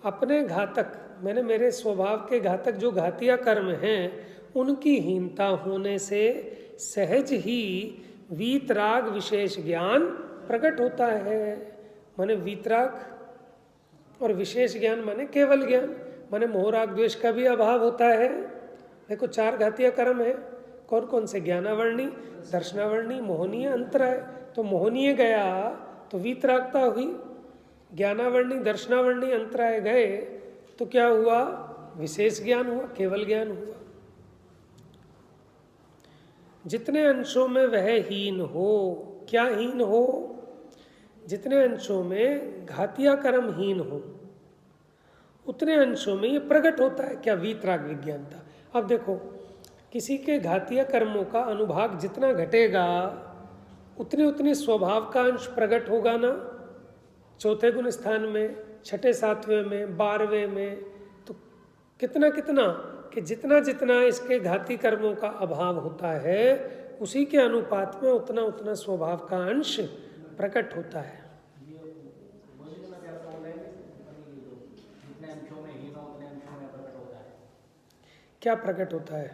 अपने घातक, मैंने मेरे स्वभाव के घातक जो घातिया कर्म हैं उनकी हीनता होने से सहज ही वीतराग विशेष ज्ञान प्रकट होता है। माने वीतराग और विशेष ज्ञान माने केवल ज्ञान, माने मोहराग द्वेष का भी अभाव होता है। देखो 4 घातिया कर्म है, कौन कौन से? ज्ञानावर्णी, दर्शनावर्णी, मोहनीय, अंतराय। तो मोहनीय गया तो वीतरागता हुई, ज्ञानावर्णी, दर्शनावर्णी, अंतराय गए तो क्या हुआ? विशेष ज्ञान हुआ, केवल ज्ञान हुआ। जितने अंशों में वह हीन हो, क्या हीन हो? जितने अंशों में घातिया कर्म हीन हो उतने अंशों में ये प्रकट होता है। क्या? वीतराग विज्ञानता। अब देखो, किसी के घातिया कर्मों का अनुभाग जितना घटेगा उतने उतने स्वभाव का अंश प्रकट होगा ना। चौथे गुण स्थान में, छठे सातवें में, 12वें में, तो कितना कितना कि जितना जितना इसके घाती कर्मों का अभाव होता है उसी के अनुपात में उतना उतना स्वभाव का अंश प्रकट होता है। क्या प्रकट होता है?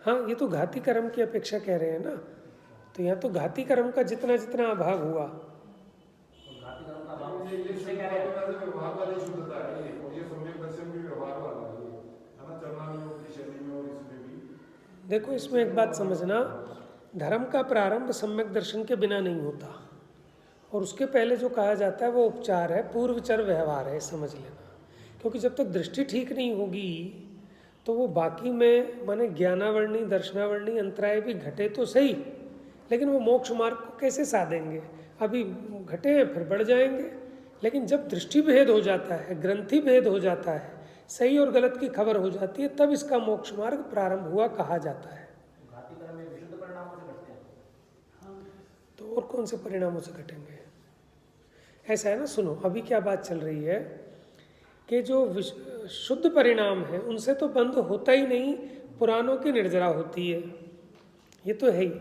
हाँ, ये तो घाती कर्म की अपेक्षा कह रहे हैं ना। तो यहाँ तो घाती कर्म का जितना जितना अभाव हुआ, देखो इसमें एक बात समझना, धर्म का प्रारंभ सम्यक दर्शन के बिना नहीं होता, और उसके पहले जो कहा जाता है वो उपचार है, पूर्वचर व्यवहार है, समझ लेना। क्योंकि जब तक दृष्टि ठीक नहीं होगी तो वो बाकी में माने ज्ञानावर्णी, दर्शनावर्णी, अंतराय भी घटे तो सही, लेकिन वो मोक्ष मार्ग को कैसे साधेंगे? अभी घटे हैं फिर बढ़ जाएंगे। लेकिन जब दृष्टि भेद हो जाता है, ग्रंथि भेद हो जाता है, सही और गलत की खबर हो जाती है, तब इसका मोक्ष मार्ग प्रारंभ हुआ कहा जाता है। घाती कर्म और कौन से परिणामों से घटेंगे? ऐसा है ना, सुनो, अभी क्या बात चल रही है कि जो शुद्ध परिणाम है उनसे तो बंद होता ही नहीं, पुराणों की निर्जरा होती है, ये तो है ही।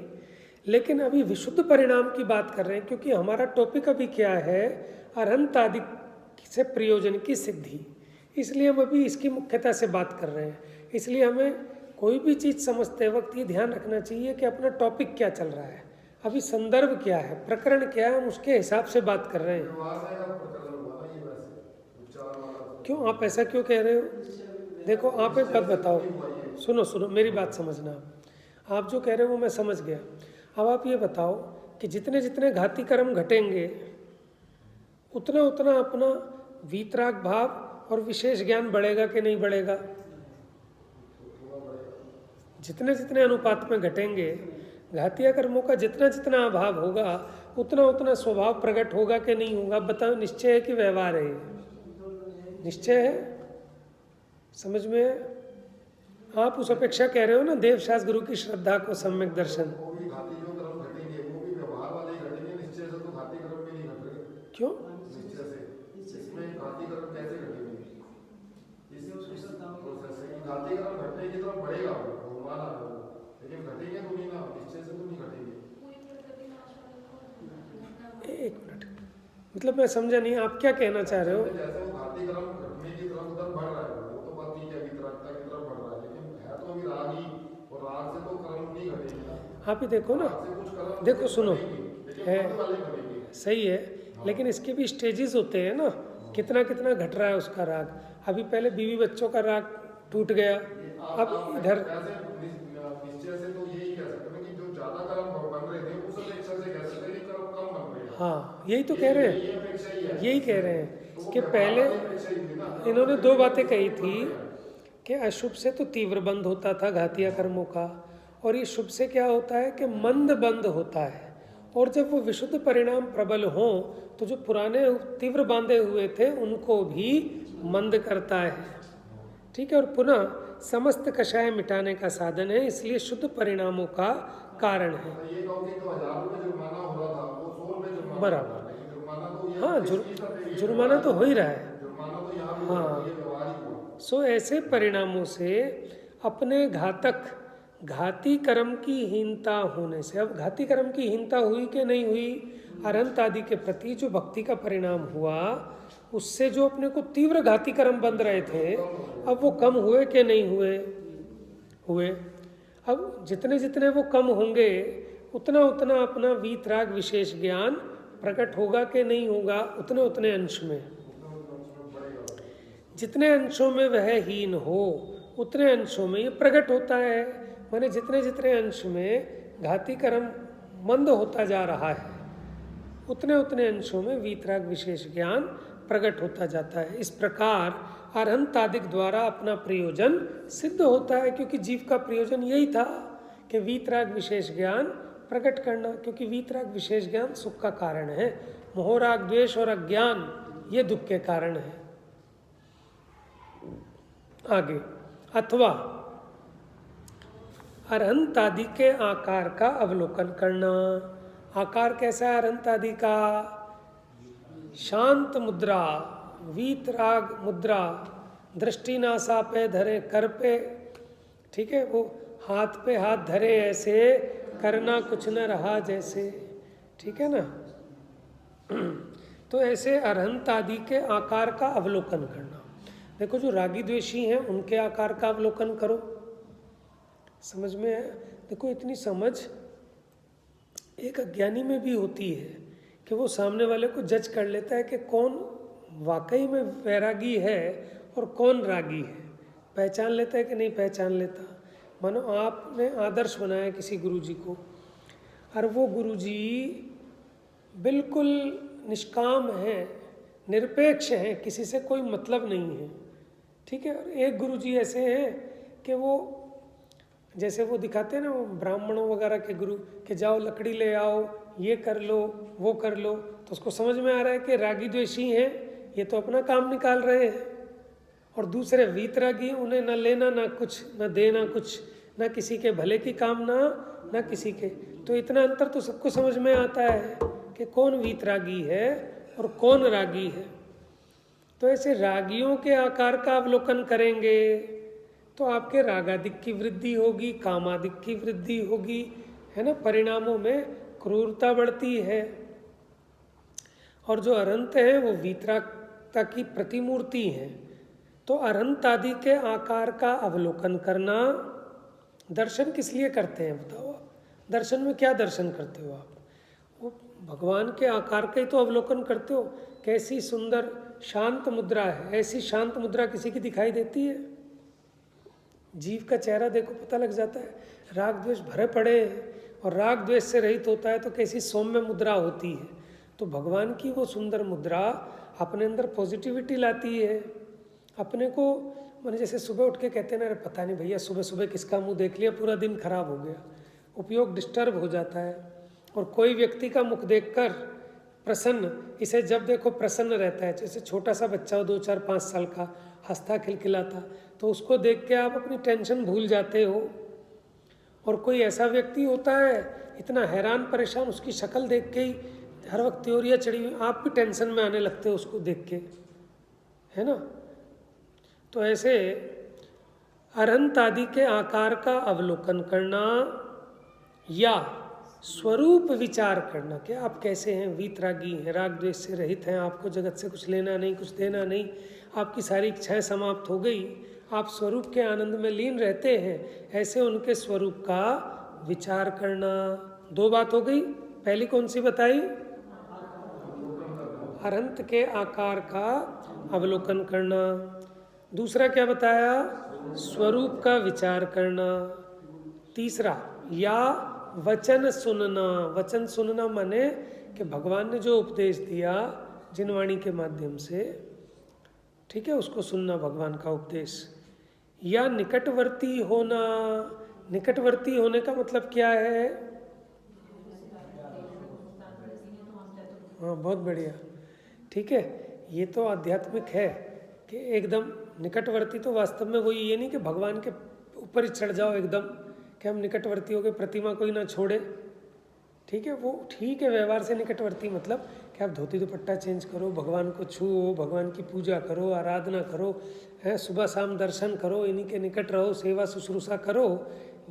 लेकिन अभी विशुद्ध परिणाम की बात कर रहे हैं, क्योंकि हमारा टॉपिक अभी क्या है, अरहंत आदि से प्रयोजन की सिद्धि, इसलिए हम अभी इसकी मुख्यता से बात कर रहे हैं। इसलिए हमें कोई भी चीज़ समझते वक्त ये ध्यान रखना चाहिए कि अपना टॉपिक क्या चल रहा है, अभी संदर्भ क्या है, प्रकरण क्या है, हम उसके हिसाब से बात कर रहे हैं। क्यों आप ऐसा क्यों कह रहे हो? देखो, आप एक बात बताओ, सुनो सुनो, मेरी बात समझना। आप जो कह रहे हो वो मैं समझ गया। अब आप ये बताओ कि जितने जितने घाती कर्म घटेंगे उतना उतना अपना वीतराग भाव और विशेष ज्ञान बढ़ेगा कि नहीं बढ़ेगा? जितने जितने अनुपात में घटेंगे, घातीय कर्मों का जितना जितना अभाव होगा उतना उतना स्वभाव प्रकट होगा कि नहीं होगा? बताओ, निश्चय है कि व्यवहार है? निश्चय है, समझ में है? आप उस अपेक्षा कह रहे हो ना, देवशास्त्र गुरु की श्रद्धा को सम्यक दर्शन। क्यों? एक मिनट, मतलब मैं समझा नहीं, आप क्या कहना चाह रहे हो? आप ही देखो ना, देखो सुनो, है सही है, लेकिन इसके भी स्टेजेस होते हैं ना, कितना कितना घट रहा है उसका राग। अभी पहले बीवी बच्चों का राग टूट गया, अब इधर हाँ, यही तो कह रहे हैं, यही कह रहे हैं कि पहले इन्होंने दो बातें कही थी कि अशुभ से तो तीव्र बंद होता था घातिया कर्मों का, और ये शुभ से क्या होता है कि मंद बंद होता है। और जब वो विशुद्ध परिणाम प्रबल हों तो जो पुराने तीव्र बांधे हुए थे उनको भी मंद करता है, ठीक है। और पुनः समस्त कषाय मिटाने का साधन है, इसलिए शुद्ध परिणामों का कारण है। बराबर, हाँ, जुर्माना तो हो ही रहा है, हाँ। सो ऐसे परिणामों से अपने घाती कर्म की हीनता होने से, अब घाती कर्म की हीनता हुई कि नहीं हुई? अरहंत आदि के प्रति जो भक्ति का परिणाम हुआ उससे जो अपने को तीव्र घाती कर्म बंध रहे थे, अब वो कम हुए कि नहीं हुए? अब जितने जितने वो कम होंगे उतना उतना अपना वीतराग विशेष ज्ञान प्रकट होगा कि नहीं होगा? उतने उतने अंश में, जितने अंशों में वह हीन हो उतने अंशों में ये प्रकट होता है। माने जितने जितने अंश में घाती कर्म मंद होता जा रहा है उतने उतने अंशों में वीतराग विशेष ज्ञान प्रकट होता जाता है। इस प्रकार अरहंत आदि द्वारा अपना प्रयोजन सिद्ध होता है, क्योंकि जीव का प्रयोजन यही था कि वीतराग विशेष ज्ञान प्रकट करना, क्योंकि वीतराग विशेष ज्ञान सुख का कारण है, मोहराग द्वेष और अज्ञान ये दुख के कारण है। आगे, अथवा अरहंत आदि के आकार का अवलोकन करना। आकार कैसा है अरहंत आदि का? शांत मुद्रा, वीतराग मुद्रा, दृष्टि नासा पे धरे, कर पे, ठीक है, वो हाथ पे हाथ धरे ऐसे, करना कुछ न रहा जैसे, ठीक है ना। तो ऐसे अरहंत आदि के आकार का अवलोकन करना। देखो, जो रागी द्वेषी हैं उनके आकार का अवलोकन करो, समझ में है? देखो, इतनी समझ एक अज्ञानी में भी होती है कि वो सामने वाले को जज कर लेता है कि कौन वाकई में वैरागी है और कौन रागी है, पहचान लेता है कि नहीं पहचान लेता। मानो आपने आदर्श बनाया किसी गुरुजी को, और वो गुरुजी बिल्कुल निष्काम है, निरपेक्ष है, किसी से कोई मतलब नहीं है, ठीक है। और एक गुरुजी ऐसे हैं कि वो जैसे वो दिखाते हैं ना, वो ब्राह्मणों वगैरह के गुरु, कि जाओ लकड़ी ले आओ, ये कर लो, वो कर लो, तो उसको समझ में आ रहा है कि रागी द्वेषी हैं, ये तो अपना काम निकाल रहे हैं। और दूसरे वीतरागी, उन्हें न लेना ना कुछ, न देना कुछ, ना किसी के भले की कामना, ना किसी के। तो इतना अंतर तो सबको समझ में आता है कि कौन वीतरागी है और कौन रागी है। तो ऐसे रागियों के आकार का अवलोकन करेंगे तो आपके रागादिक की वृद्धि होगी, कामादिक की वृद्धि होगी, है ना। परिणामों में क्रूरता बढ़ती है। और जो अरंत है वो वीतरागता की प्रतिमूर्ति है। तो अरंत आदि के आकार का अवलोकन करना, दर्शन किस लिए करते हैं बताओ आप? दर्शन में क्या दर्शन करते हो आप? वो भगवान के आकार का ही तो अवलोकन करते हो। कैसी सुंदर शांत मुद्रा है, ऐसी शांत मुद्रा किसी की दिखाई देती है? जीव का चेहरा देखो, पता लग जाता है राग द्वेष भरे पड़े हैं, और राग द्वेष से रहित होता है तो कैसी सौम्य मुद्रा होती है। तो भगवान की वो सुंदर मुद्रा अपने अंदर पॉजिटिविटी लाती है। अपने को मैंने जैसे सुबह उठ के कहते हैं ना, अरे पता नहीं भैया सुबह सुबह किसका मुंह देख लिया, पूरा दिन खराब हो गया, उपयोग डिस्टर्ब हो जाता है। और कोई व्यक्ति का मुख देखकर प्रसन्न, इसे जब देखो प्रसन्न रहता है। जैसे छोटा सा बच्चा हो 2, 4, 5 साल का, हंसता खिलखिलाता, तो उसको देख के आप अपनी टेंशन भूल जाते हो। और कोई ऐसा व्यक्ति होता है इतना हैरान परेशान, उसकी शक्ल देख के ही हर वक्त त्योरियाँ चढ़ी हुई, आप भी टेंशन में आने लगते हो उसको देख के, है ना। तो ऐसे अरंत आदि के आकार का अवलोकन करना या स्वरूप विचार करना कि आप कैसे हैं, वीतरागी हैं, राग द्वेष से रहित हैं, आपको जगत से कुछ लेना नहीं, कुछ देना नहीं, आपकी सारी इच्छाएं समाप्त हो गई, आप स्वरूप के आनंद में लीन रहते हैं, ऐसे उनके स्वरूप का विचार करना। 2 बात हो गई। पहली कौन सी बताई? अरंत के आकार का अवलोकन करना। दूसरा क्या बताया? स्वरूप का विचार करना। तीसरा या वचन सुनना। वचन सुनना माने कि भगवान ने जो उपदेश दिया जिनवाणी के माध्यम से, ठीक है, उसको सुनना भगवान का उपदेश। या निकटवर्ती होना। निकटवर्ती होने का मतलब क्या है? हाँ, बहुत बढ़िया, ठीक है। ये तो आध्यात्मिक है कि एकदम निकटवर्ती। तो वास्तव में वही, ये नहीं कि भगवान के ऊपर ही चढ़ जाओ एकदम कि हम निकटवर्ती हो गए, प्रतिमा कोई ना छोड़े, ठीक है, वो ठीक है। व्यवहार से निकटवर्ती मतलब कि आप धोती दुपट्टा चेंज करो, भगवान को छुओ, भगवान की पूजा करो, आराधना करो, है, सुबह शाम दर्शन करो, इन्हीं के निकट रहो, सेवा शुश्रूषा करो,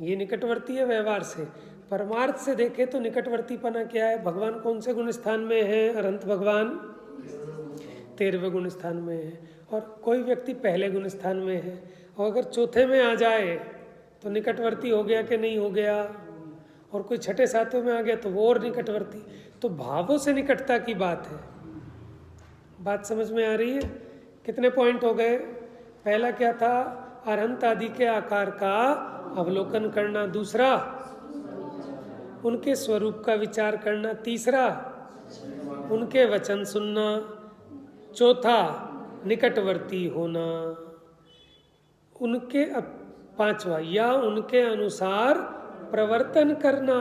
ये निकटवर्ती है व्यवहार से। परमार्थ से देखे तो निकटवर्तीपना क्या है? भगवान कौन से गुण स्थान में है? अनंत भगवान 13वें गुण स्थान में है, और कोई व्यक्ति पहले गुण स्थान में है, और अगर चौथे में आ जाए तो निकटवर्ती हो गया कि नहीं हो गया, और कोई छठे सातवें में आ गया तो वो और निकटवर्ती। तो भावों से निकटता की बात है। बात समझ में आ रही है? कितने पॉइंट हो गए? पहला क्या था? अरहंत आदि के आकार का अवलोकन करना। दूसरा, उनके स्वरूप का विचार करना। तीसरा, उनके वचन सुनना। चौथा, निकटवर्ती होना। उनके पांचवा, या उनके अनुसार प्रवर्तन करना,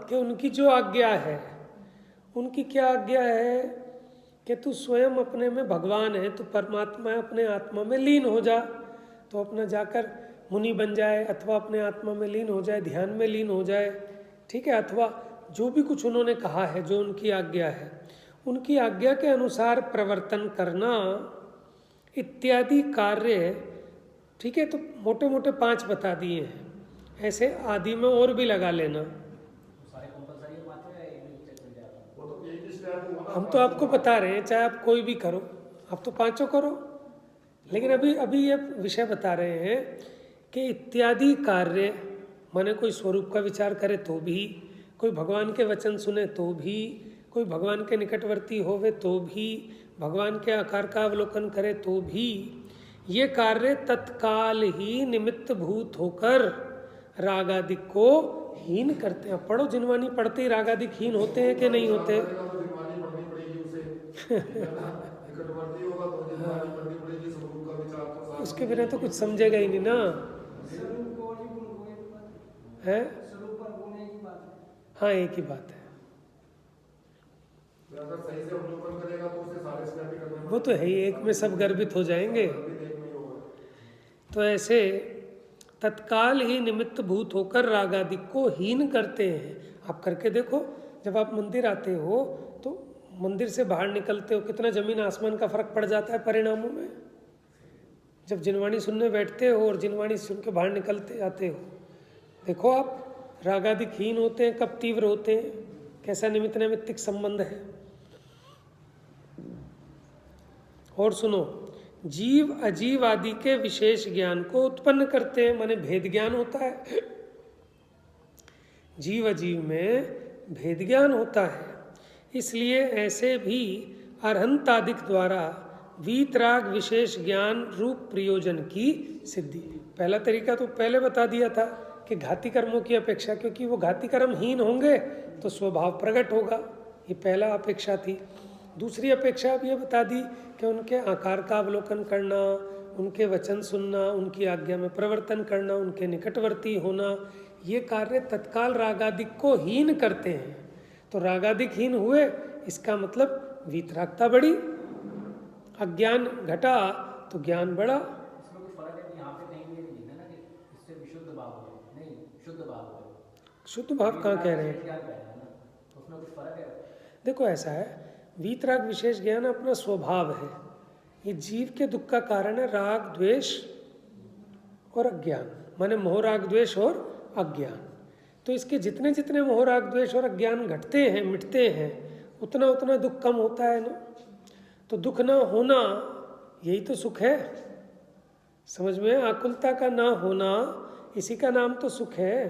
कि उनकी जो आज्ञा है, उनकी क्या आज्ञा है कि तू स्वयं अपने में भगवान है, तू परमात्मा है, अपने आत्मा में लीन हो जा। तो अपना जाकर मुनि बन जाए, अथवा अपने आत्मा में लीन हो जाए, ध्यान में लीन हो जाए, ठीक है, अथवा जो भी कुछ उन्होंने कहा है, जो उनकी आज्ञा है, उनकी आज्ञा के अनुसार प्रवर्तन करना इत्यादि कार्य, ठीक है। तो मोटे मोटे 5 बता दिए हैं, ऐसे आदि में और भी लगा लेना। हम तो आपको बता रहे हैं, चाहे आप कोई भी करो, आप तो 5 करो, लेकिन अभी ये विषय बता रहे हैं कि इत्यादि कार्य माने कोई स्वरूप का विचार करे तो भी, कोई भगवान के वचन सुने तो भी, कोई भगवान के निकटवर्ती होवे तो भी, भगवान के आकार का अवलोकन करे तो भी, ये कार्य तत्काल ही निमित्त भूत होकर रागादिक को हीन करते हैं। पढ़ो, जिनवानी पढ़ते ही रागादिक हीन होते हैं कि नहीं होते? उसके बिना तो कुछ समझेगा ही नहीं ना, है? हाँ, एक ही बात है। वो तो है ही, एक में सब गर्भित हो जाएंगे। तो ऐसे तत्काल ही निमित्त भूत होकर रागादि को हीन करते हैं। आप करके देखो, जब आप मंदिर आते हो तो मंदिर से बाहर निकलते हो कितना जमीन आसमान का फर्क पड़ जाता है परिणामों में। जब जिनवाणी सुनने बैठते हो और जिनवाणी सुन के बाहर निकलते आते हो, देखो आप रागादि हीन होते हैं कब तीव्र होते हैं, कैसा निमित्त नैमित्तिक संबंध है। और सुनो, जीव अजीव आदि के विशेष ज्ञान को उत्पन्न करते हैं, माने भेद ज्ञान होता है। जीव अजीव में भेद ज्ञान होता है, इसलिए ऐसे भी अरहंतादिक द्वारा वीतराग विशेष ज्ञान रूप प्रयोजन की सिद्धि। पहला तरीका तो पहले बता दिया था कि घाती कर्मों की अपेक्षा, क्योंकि वो घाती कर्म हीन होंगे तो स्वभाव प्रकट होगा, ये पहला अपेक्षा थी। दूसरी अपेक्षा अब ये बता दी कि उनके आकार का अवलोकन करना, उनके वचन सुनना, उनकी आज्ञा में प्रवर्तन करना, उनके निकटवर्ती होना, ये कार्य तत्काल रागादिक को हीन करते हैं। तो रागादिक हीन हुए, इसका मतलब वीतरागता बढ़ी, अज्ञान घटा तो ज्ञान बढ़ा। इसमें कुछ फर्क है कि यहाँ पे कहीं ये नहीं लिखा ना कि इससे विशुद्ध भाव हो, नहीं शुद्ध भाव हो। शुद्ध भाव कहाँ कह रहे हैं? क्या कह रहे हैं ना, उसमें कुछ फर्क है। देखो ऐसा है, वीतराग विशेष ज्ञान अपना स्वभाव है, ये जीव के दुख का कारण है, राग द्वेष और अज्ञान, माने मोह राग द्वेष और अज्ञान। तो इसके जितने जितने मोह राग द्वेष और अज्ञान घटते हैं, मिटते हैं, उतना उतना दुख कम होता है ना। तो दुख ना होना यही तो सुख है, समझ में? आकुलता का ना होना, इसी का नाम तो सुख है।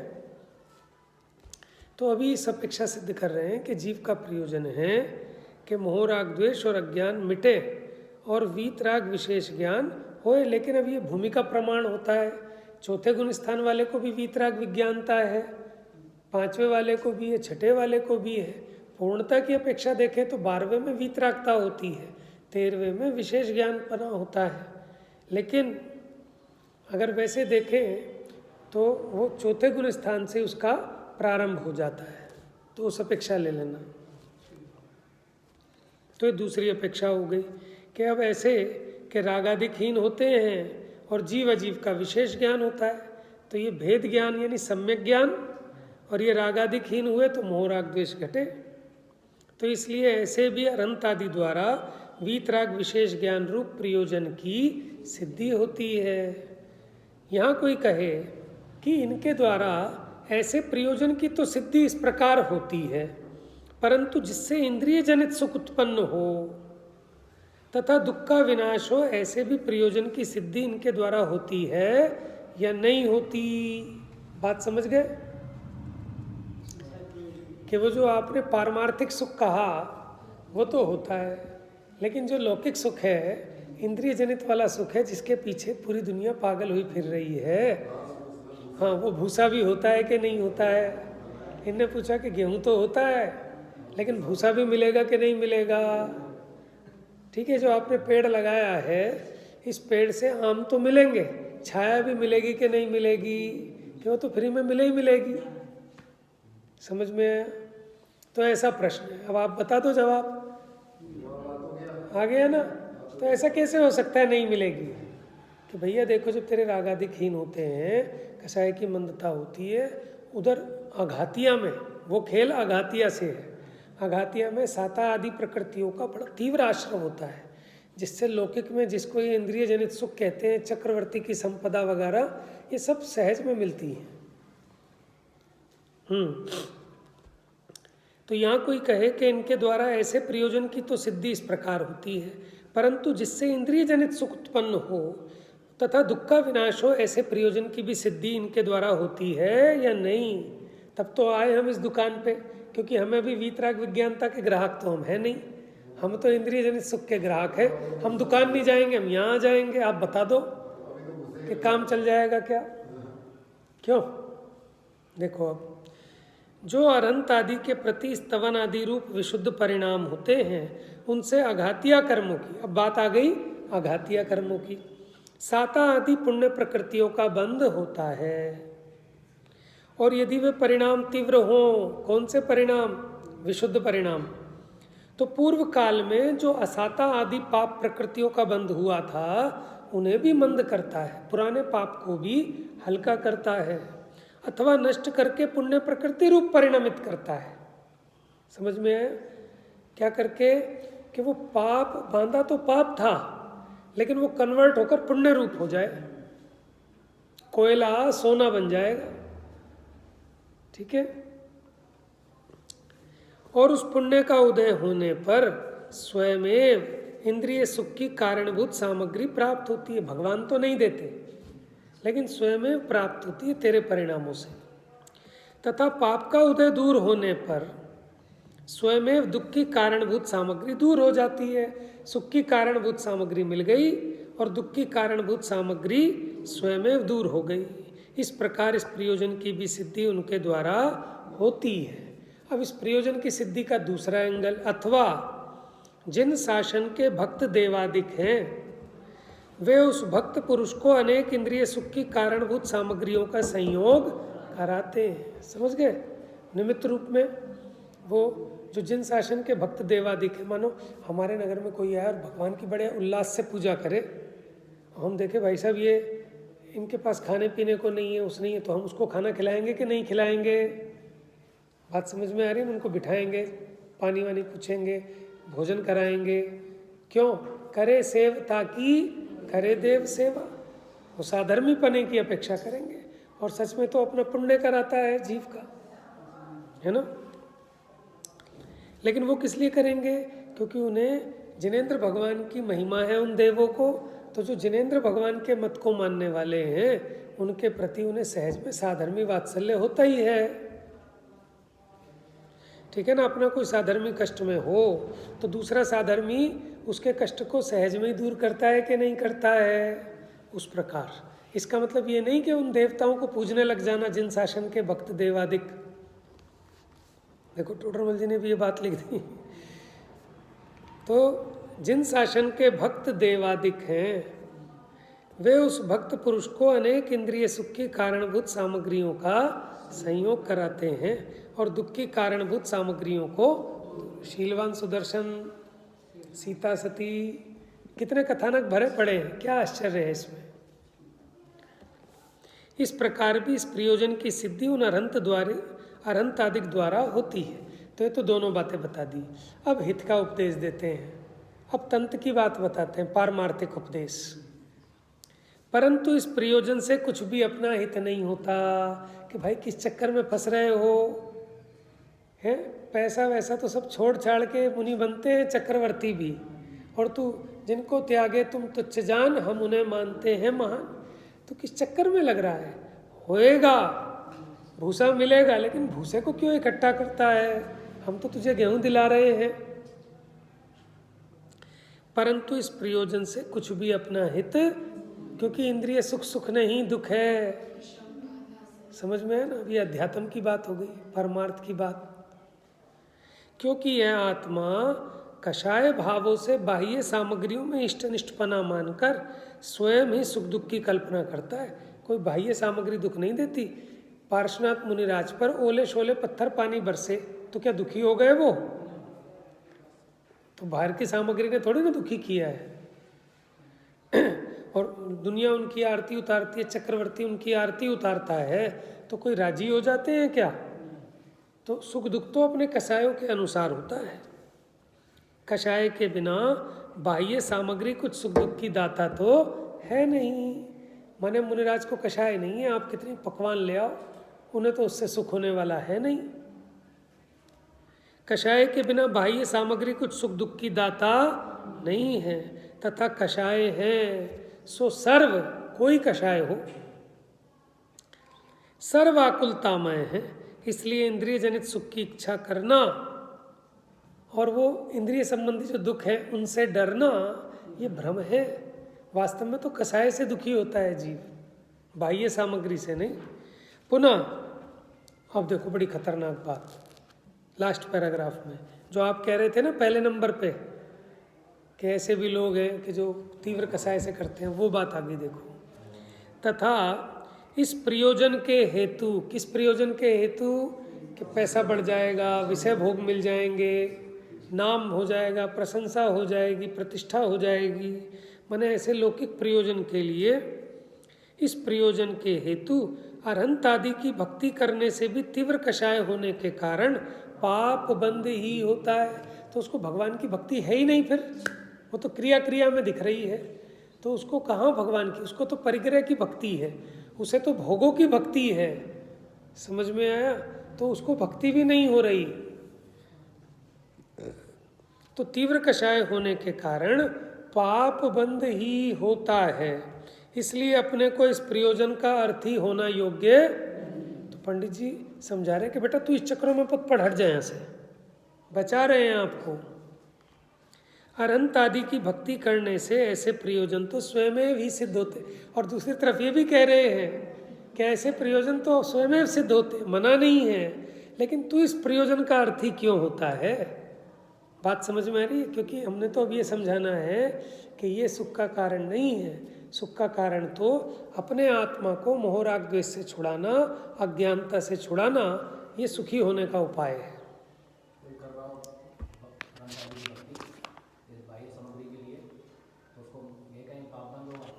तो अभी इस अपेक्षा सिद्ध कर रहे हैं कि जीव का प्रयोजन है कि मोह राग द्वेष और अज्ञान मिटे और वीतराग विशेष ज्ञान होए। लेकिन अब ये भूमिका प्रमाण होता है, चौथे गुण स्थान वाले को भी वीतराग विज्ञानता है, पांचवें वाले को भी है, छठे वाले को भी है। पूर्णता की अपेक्षा देखें तो 12वें में वीतरागता होती है, 13वें में विशेष ज्ञान पना होता है। लेकिन अगर वैसे देखें तो वो चौथे गुण स्थान से उसका प्रारंभ हो जाता है, तो उस अपेक्षा ले लेना। तो ये दूसरी अपेक्षा हो गई कि अब ऐसे कि रागादिकहीन होते हैं और जीव अजीव का विशेष ज्ञान होता है, तो ये भेद ज्ञान यानी सम्यक ज्ञान, और ये रागादिकहीन हुए तो मोह राग द्वेष घटे। तो इसलिए ऐसे भी अरहंत आदि द्वारा वीतराग विशेष ज्ञान रूप प्रयोजन की सिद्धि होती है। यहाँ कोई कहे कि इनके द्वारा ऐसे प्रयोजन की तो सिद्धि इस प्रकार होती है, परंतु जिससे इंद्रिय जनित सुख उत्पन्न हो तथा दुख का विनाश हो, ऐसे भी प्रयोजन की सिद्धि इनके द्वारा होती है या नहीं होती? बात समझ गए कि वो जो आपने पारमार्थिक सुख कहा वो तो होता है, लेकिन जो लौकिक सुख है, इंद्रिय जनित वाला सुख है, जिसके पीछे पूरी दुनिया पागल हुई फिर रही है, हाँ, वो भूसा भी होता है कि नहीं होता है? इनने पूछा कि गेहूं तो होता है, लेकिन भूसा भी मिलेगा कि नहीं मिलेगा? ठीक है, जो आपने पेड़ लगाया है, इस पेड़ से आम तो मिलेंगे, छाया भी मिलेगी कि नहीं मिलेगी? कि वो तो फ्री में मिले ही मिलेगी। समझ में आया? तो ऐसा प्रश्न है, अब आप बता दो जवाब। आ गया ना? तो ऐसा कैसे हो सकता है नहीं मिलेगी? कि भैया देखो, जब तेरे रागादिकहीन होते हैं, कसाय की मंदता होती है, उधर आघातिया में, वो खेल आघातिया से है, आघातिया में साता आदि प्रकृतियों का बड़ा तीव्र आश्रम होता है, जिससे लौकिक में, जिसको ये इंद्रिय जनित सुख कहते हैं, चक्रवर्ती की संपदा वगैरह, ये सब सहज में मिलती है। तो यहाँ कोई कहे कि इनके द्वारा ऐसे प्रयोजन की तो सिद्धि इस प्रकार होती है, परंतु जिससे इंद्रिय जनित सुख उत्पन्न हो तथा दुख का विनाश हो, ऐसे प्रयोजन की भी सिद्धि इनके द्वारा होती है या नहीं? तब तो आए हम इस दुकान पे, क्योंकि हमें भी वीतराग विज्ञानता के ग्राहक तो हम है नहीं, हम तो इंद्रिय जनित सुख के ग्राहक है। हम दुकान नहीं जाएंगे, हम यहाँ आ जाएंगे। आप बता दो कि काम चल जाएगा क्या? क्यों? देखो, अब जो अरहंत आदि के प्रति स्तवन आदि रूप विशुद्ध परिणाम होते हैं, उनसे अघातिया कर्मों की, अब बात आ गई अघातिया कर्मों की, साता आदि पुण्य प्रकृतियों का बंध होता है। और यदि वे परिणाम तीव्र हों, कौन से परिणाम? विशुद्ध परिणाम। तो पूर्व काल में जो असाता आदि पाप प्रकृतियों का बंध हुआ था, उन्हें भी मंद करता है, पुराने पाप को भी हल्का करता है, अथवा नष्ट करके पुण्य प्रकृति रूप परिणमित करता है। समझ में आया? क्या करके कि वो पाप बांधा तो पाप था, लेकिन वो कन्वर्ट होकर पुण्य रूप हो जाए, कोयला सोना बन जाएगा। ठीक है। और उस पुण्य का उदय होने पर स्वयमेव इंद्रिय सुख की कारणभूत सामग्री प्राप्त होती है। भगवान तो नहीं देते, लेकिन स्वयमेव प्राप्त होती है तेरे परिणामों से। तथा पाप का उदय दूर होने पर स्वयमेव दुख की कारणभूत सामग्री दूर हो जाती है। सुख की कारणभूत सामग्री मिल गई और दुख की कारणभूत सामग्री स्वयमेव दूर हो गई। इस प्रकार इस प्रयोजन की भी सिद्धि उनके द्वारा होती है। अब इस प्रयोजन की सिद्धि का दूसरा एंगल, अथवा जिन शासन के भक्त देवादिक हैं वे उस भक्त पुरुष को अनेक इंद्रिय सुख की कारणभूत सामग्रियों का संयोग कराते हैं। समझ गए? निमित्त रूप में वो जो जिन शासन के भक्त देवादिक है, मानो हमारे नगर में कोई आया और भगवान की बड़े उल्लास से पूजा करे, हम देखे भाई साहब ये इनके पास खाने पीने को नहीं है, उस नहीं है, तो हम उसको खाना खिलाएंगे कि नहीं खिलाएंगे? बात समझ में आ रही है? उनको बिठाएंगे, पानी वानी पूछेंगे, भोजन कराएंगे। क्यों? करे सेवता की करे देव सेवा। वो साधर्मी पने की अपेक्षा करेंगे, और सच में तो अपना पुण्य कराता है जीव का, है ना। लेकिन वो किस लिए करेंगे? क्योंकि उन्हें जिनेंद्र भगवान की महिमा है उन देवों को, तो जो जिनेंद्र भगवान के मत को मानने वाले हैं उनके प्रति उन्हें सहज में साधर्मी वात्सल्य होता ही है। ठीक है ना। अपना कोई साधर्मी कष्ट में हो तो दूसरा साधर्मी उसके कष्ट को सहज में ही दूर करता है कि नहीं करता है? उस प्रकार इसका मतलब ये नहीं कि उन देवताओं को पूजने लग जाना जिन शासन के भक्त देवादिक। देखो टोडरमल जी ने भी ये बात लिख दी। तो जिन शासन के भक्त देवादिक हैं वे उस भक्त पुरुष को अनेक इंद्रिय सुख की कारणभूत सामग्रियों का संयोग कराते हैं और दुख की कारणभूत सामग्रियों को, शीलवान सुदर्शन, सीता सती, कितने कथानक भरे पड़े हैं, क्या आश्चर्य है इसमें। इस प्रकार भी इस प्रयोजन की सिद्धि उन अरहंत आदि द्वारा होती है। तो ये तो दोनों बातें बता दी। अब हित का उपदेश देते हैं। अब तंत्र की बात बताते हैं, पारमार्थिक उपदेश। परंतु इस प्रयोजन से कुछ भी अपना हित नहीं होता कि भाई किस चक्कर में फंस रहे हो, है पैसा वैसा तो सब छोड़ छाड़ के मुनि बनते हैं चक्रवर्ती भी, और तू जिनको त्यागे तुम तुच्छ जान हम उन्हें मानते हैं महान। तो किस चक्कर में लग रहा है? होएगा, भूसा मिलेगा, लेकिन भूसे को क्यों इकट्ठा करता है? हम तो तुझे गेहूं दिला रहे हैं। परंतु इस प्रयोजन से कुछ भी अपना हित, क्योंकि इंद्रिय सुख सुख नहीं दुख है। समझ में है ना? अभी अध्यात्म की बात हो गई, परमार्थ की बात। क्योंकि यह आत्मा कषाय भावों से बाह्य सामग्रियों में इष्टनिष्ठपना मानकर स्वयं ही सुख दुख की कल्पना करता है। कोई बाह्य सामग्री दुख नहीं देती। पार्श्वनाथ मुनिराज पर ओले शोले पत्थर पानी बरसे तो क्या दुखी हो गए वो? तो बाहर की सामग्री ने थोड़ी ना दुखी किया है। और दुनिया उनकी आरती उतारती है, चक्रवर्ती उनकी आरती उतारता है, तो कोई राजी हो जाते हैं क्या? तो सुख दुख तो अपने कषायों के अनुसार होता है। कषाय के बिना बाह्य सामग्री कुछ सुख दुख की दाता तो है नहीं। माने मुनिराज को कषाय नहीं है, आप कितनी पकवान ले आओ, उन्हें तो उससे सुख होने वाला है नहीं। कषाय के बिना बाह्य सामग्री कुछ सुख दुख की दाता नहीं है। तथा कषाय है सो सर्व, कोई कषाय हो, सर्वाकुलतामय है। इसलिए इंद्रिय जनित सुख की इच्छा करना और वो इंद्रिय संबंधी जो दुख है उनसे डरना, ये भ्रम है। वास्तव में तो कषाय से दुखी होता है जीव, बाह्य सामग्री से नहीं। पुनः अब देखो बड़ी खतरनाक बात लास्ट पैराग्राफ में, जो आप कह रहे थे ना पहले नंबर पे कि ऐसे भी लोग हैं कि जो तीव्र कषाय से करते हैं, वो बात आगे देखो। तथा इस प्रयोजन के हेतु, किस प्रयोजन के हेतु? कि पैसा बढ़ जाएगा, विषय भोग मिल जाएंगे, नाम हो जाएगा, प्रशंसा हो जाएगी, प्रतिष्ठा हो जाएगी, माने ऐसे लौकिक प्रयोजन के लिए, इस प्रयोजन के हेतु अरहंत आदि की भक्ति करने से भी तीव्र कषाय होने के कारण पाप बंद ही होता है। तो उसको भगवान की भक्ति है ही नहीं, फिर वो तो क्रिया क्रिया में दिख रही है, तो उसको कहाँ भगवान की, उसको तो परिग्रह की भक्ति है, उसे तो भोगों की भक्ति है। समझ में आया? तो उसको भक्ति भी नहीं हो रही। तो तीव्र कषाय होने के कारण पाप बंद ही होता है, इसलिए अपने को इस प्रयोजन का अर्थी होना योग्य। तो पंडित जी समझा रहे कि बेटा तू इस चक्रों में पढ़ हट जाए, यहाँ से बचा रहे हैं आपको। अरहंत आदि की भक्ति करने से ऐसे प्रयोजन तो स्वयं ही सिद्ध होते, और दूसरी तरफ ये भी कह रहे हैं कि ऐसे प्रयोजन तो स्वयं सिद्ध होते, मना नहीं है, लेकिन तू इस प्रयोजन का अर्थी क्यों होता है। बात समझ में आ रही है? क्योंकि हमने तो अब ये समझाना है कि ये सुख का कारण नहीं है। सुख का कारण तो अपने आत्मा को मोह राग द्वेष से छुड़ाना, अज्ञानता से छुड़ाना, ये सुखी होने का उपाय है।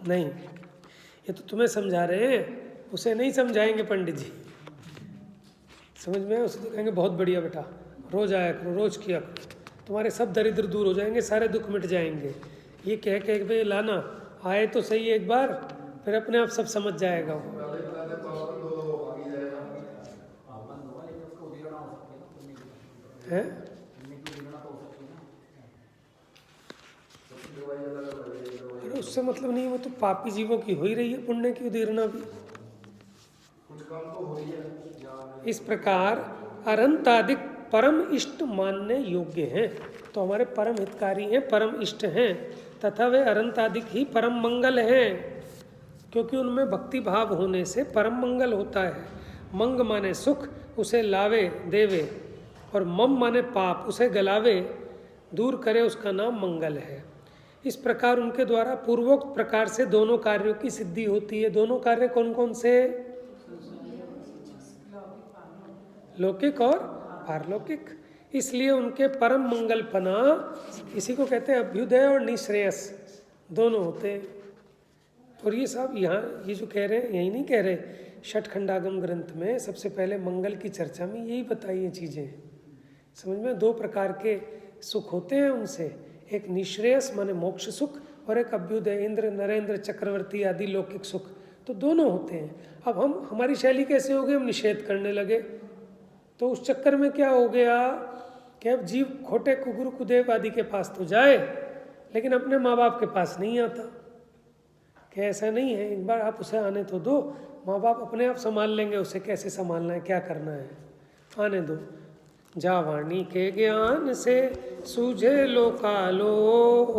नहीं, ये तो तुम्हें समझा रहे हैं, उसे नहीं समझाएंगे पंडित जी। समझ में आया? उसे तो कहेंगे बहुत बढ़िया बेटा, रोज आया करो, रोज किया करो, तुम्हारे सब दरिद्र दूर हो जाएंगे, सारे दुख मिट जाएंगे। ये कह के भाई लाना, आए तो सही एक बार, फिर अपने आप सब समझ जाएगा वो। है? अरे उससे मतलब नहीं, वो तो पापी जीवों की हो ही रही है, पुण्य की उदीरना भी। इस प्रकार अरहंतादिक परम इष्ट मानने योग्य हैं, तो हमारे परम हितकारी हैं, परम इष्ट हैं, तथा वे अरहंतादिक ही परम मंगल हैं, क्योंकि उनमें भक्ति भाव होने से परम मंगल होता है। मंग माने सुख, उसे लावे देवे, और मम माने पाप, उसे गलावे दूर करे, उसका नाम मंगल है। इस प्रकार उनके द्वारा पूर्वोक्त प्रकार से दोनों कार्यों की सिद्धि होती है। दोनों कार्य कौन कौन से? लौकिक और पारलौकिक। इसलिए उनके परम मंगलपना, इसी को कहते हैं अभ्युदय और निश्रेयस, दोनों होते हैं। और ये सब यहाँ ये जो कह रहे हैं, यही नहीं कह रहे, षटखंडागम ग्रंथ में सबसे पहले मंगल की चर्चा में यही बताई ये चीज़ें। समझ में? दो प्रकार के सुख होते हैं उनसे, एक निश्रेयस माने मोक्ष सुख, और एक अभ्युदय, इंद्र नरेंद्र चक्रवर्ती आदि लौकिक सुख, तो दोनों होते हैं। अब हम, हमारी शैली कैसे हो गई, हम निषेध करने लगे, तो उस चक्कर में क्या हो गया कि अब जीव खोटे गुरु कुदेव आदि के पास तो जाए, लेकिन अपने माँ बाप के पास नहीं आता। कि ऐसा नहीं है, एक बार आप उसे आने तो दो, माँ बाप अपने आप संभाल लेंगे उसे, कैसे संभालना है, क्या करना है, आने दो। जा वाणी के ज्ञान से सूझे लोकालोक,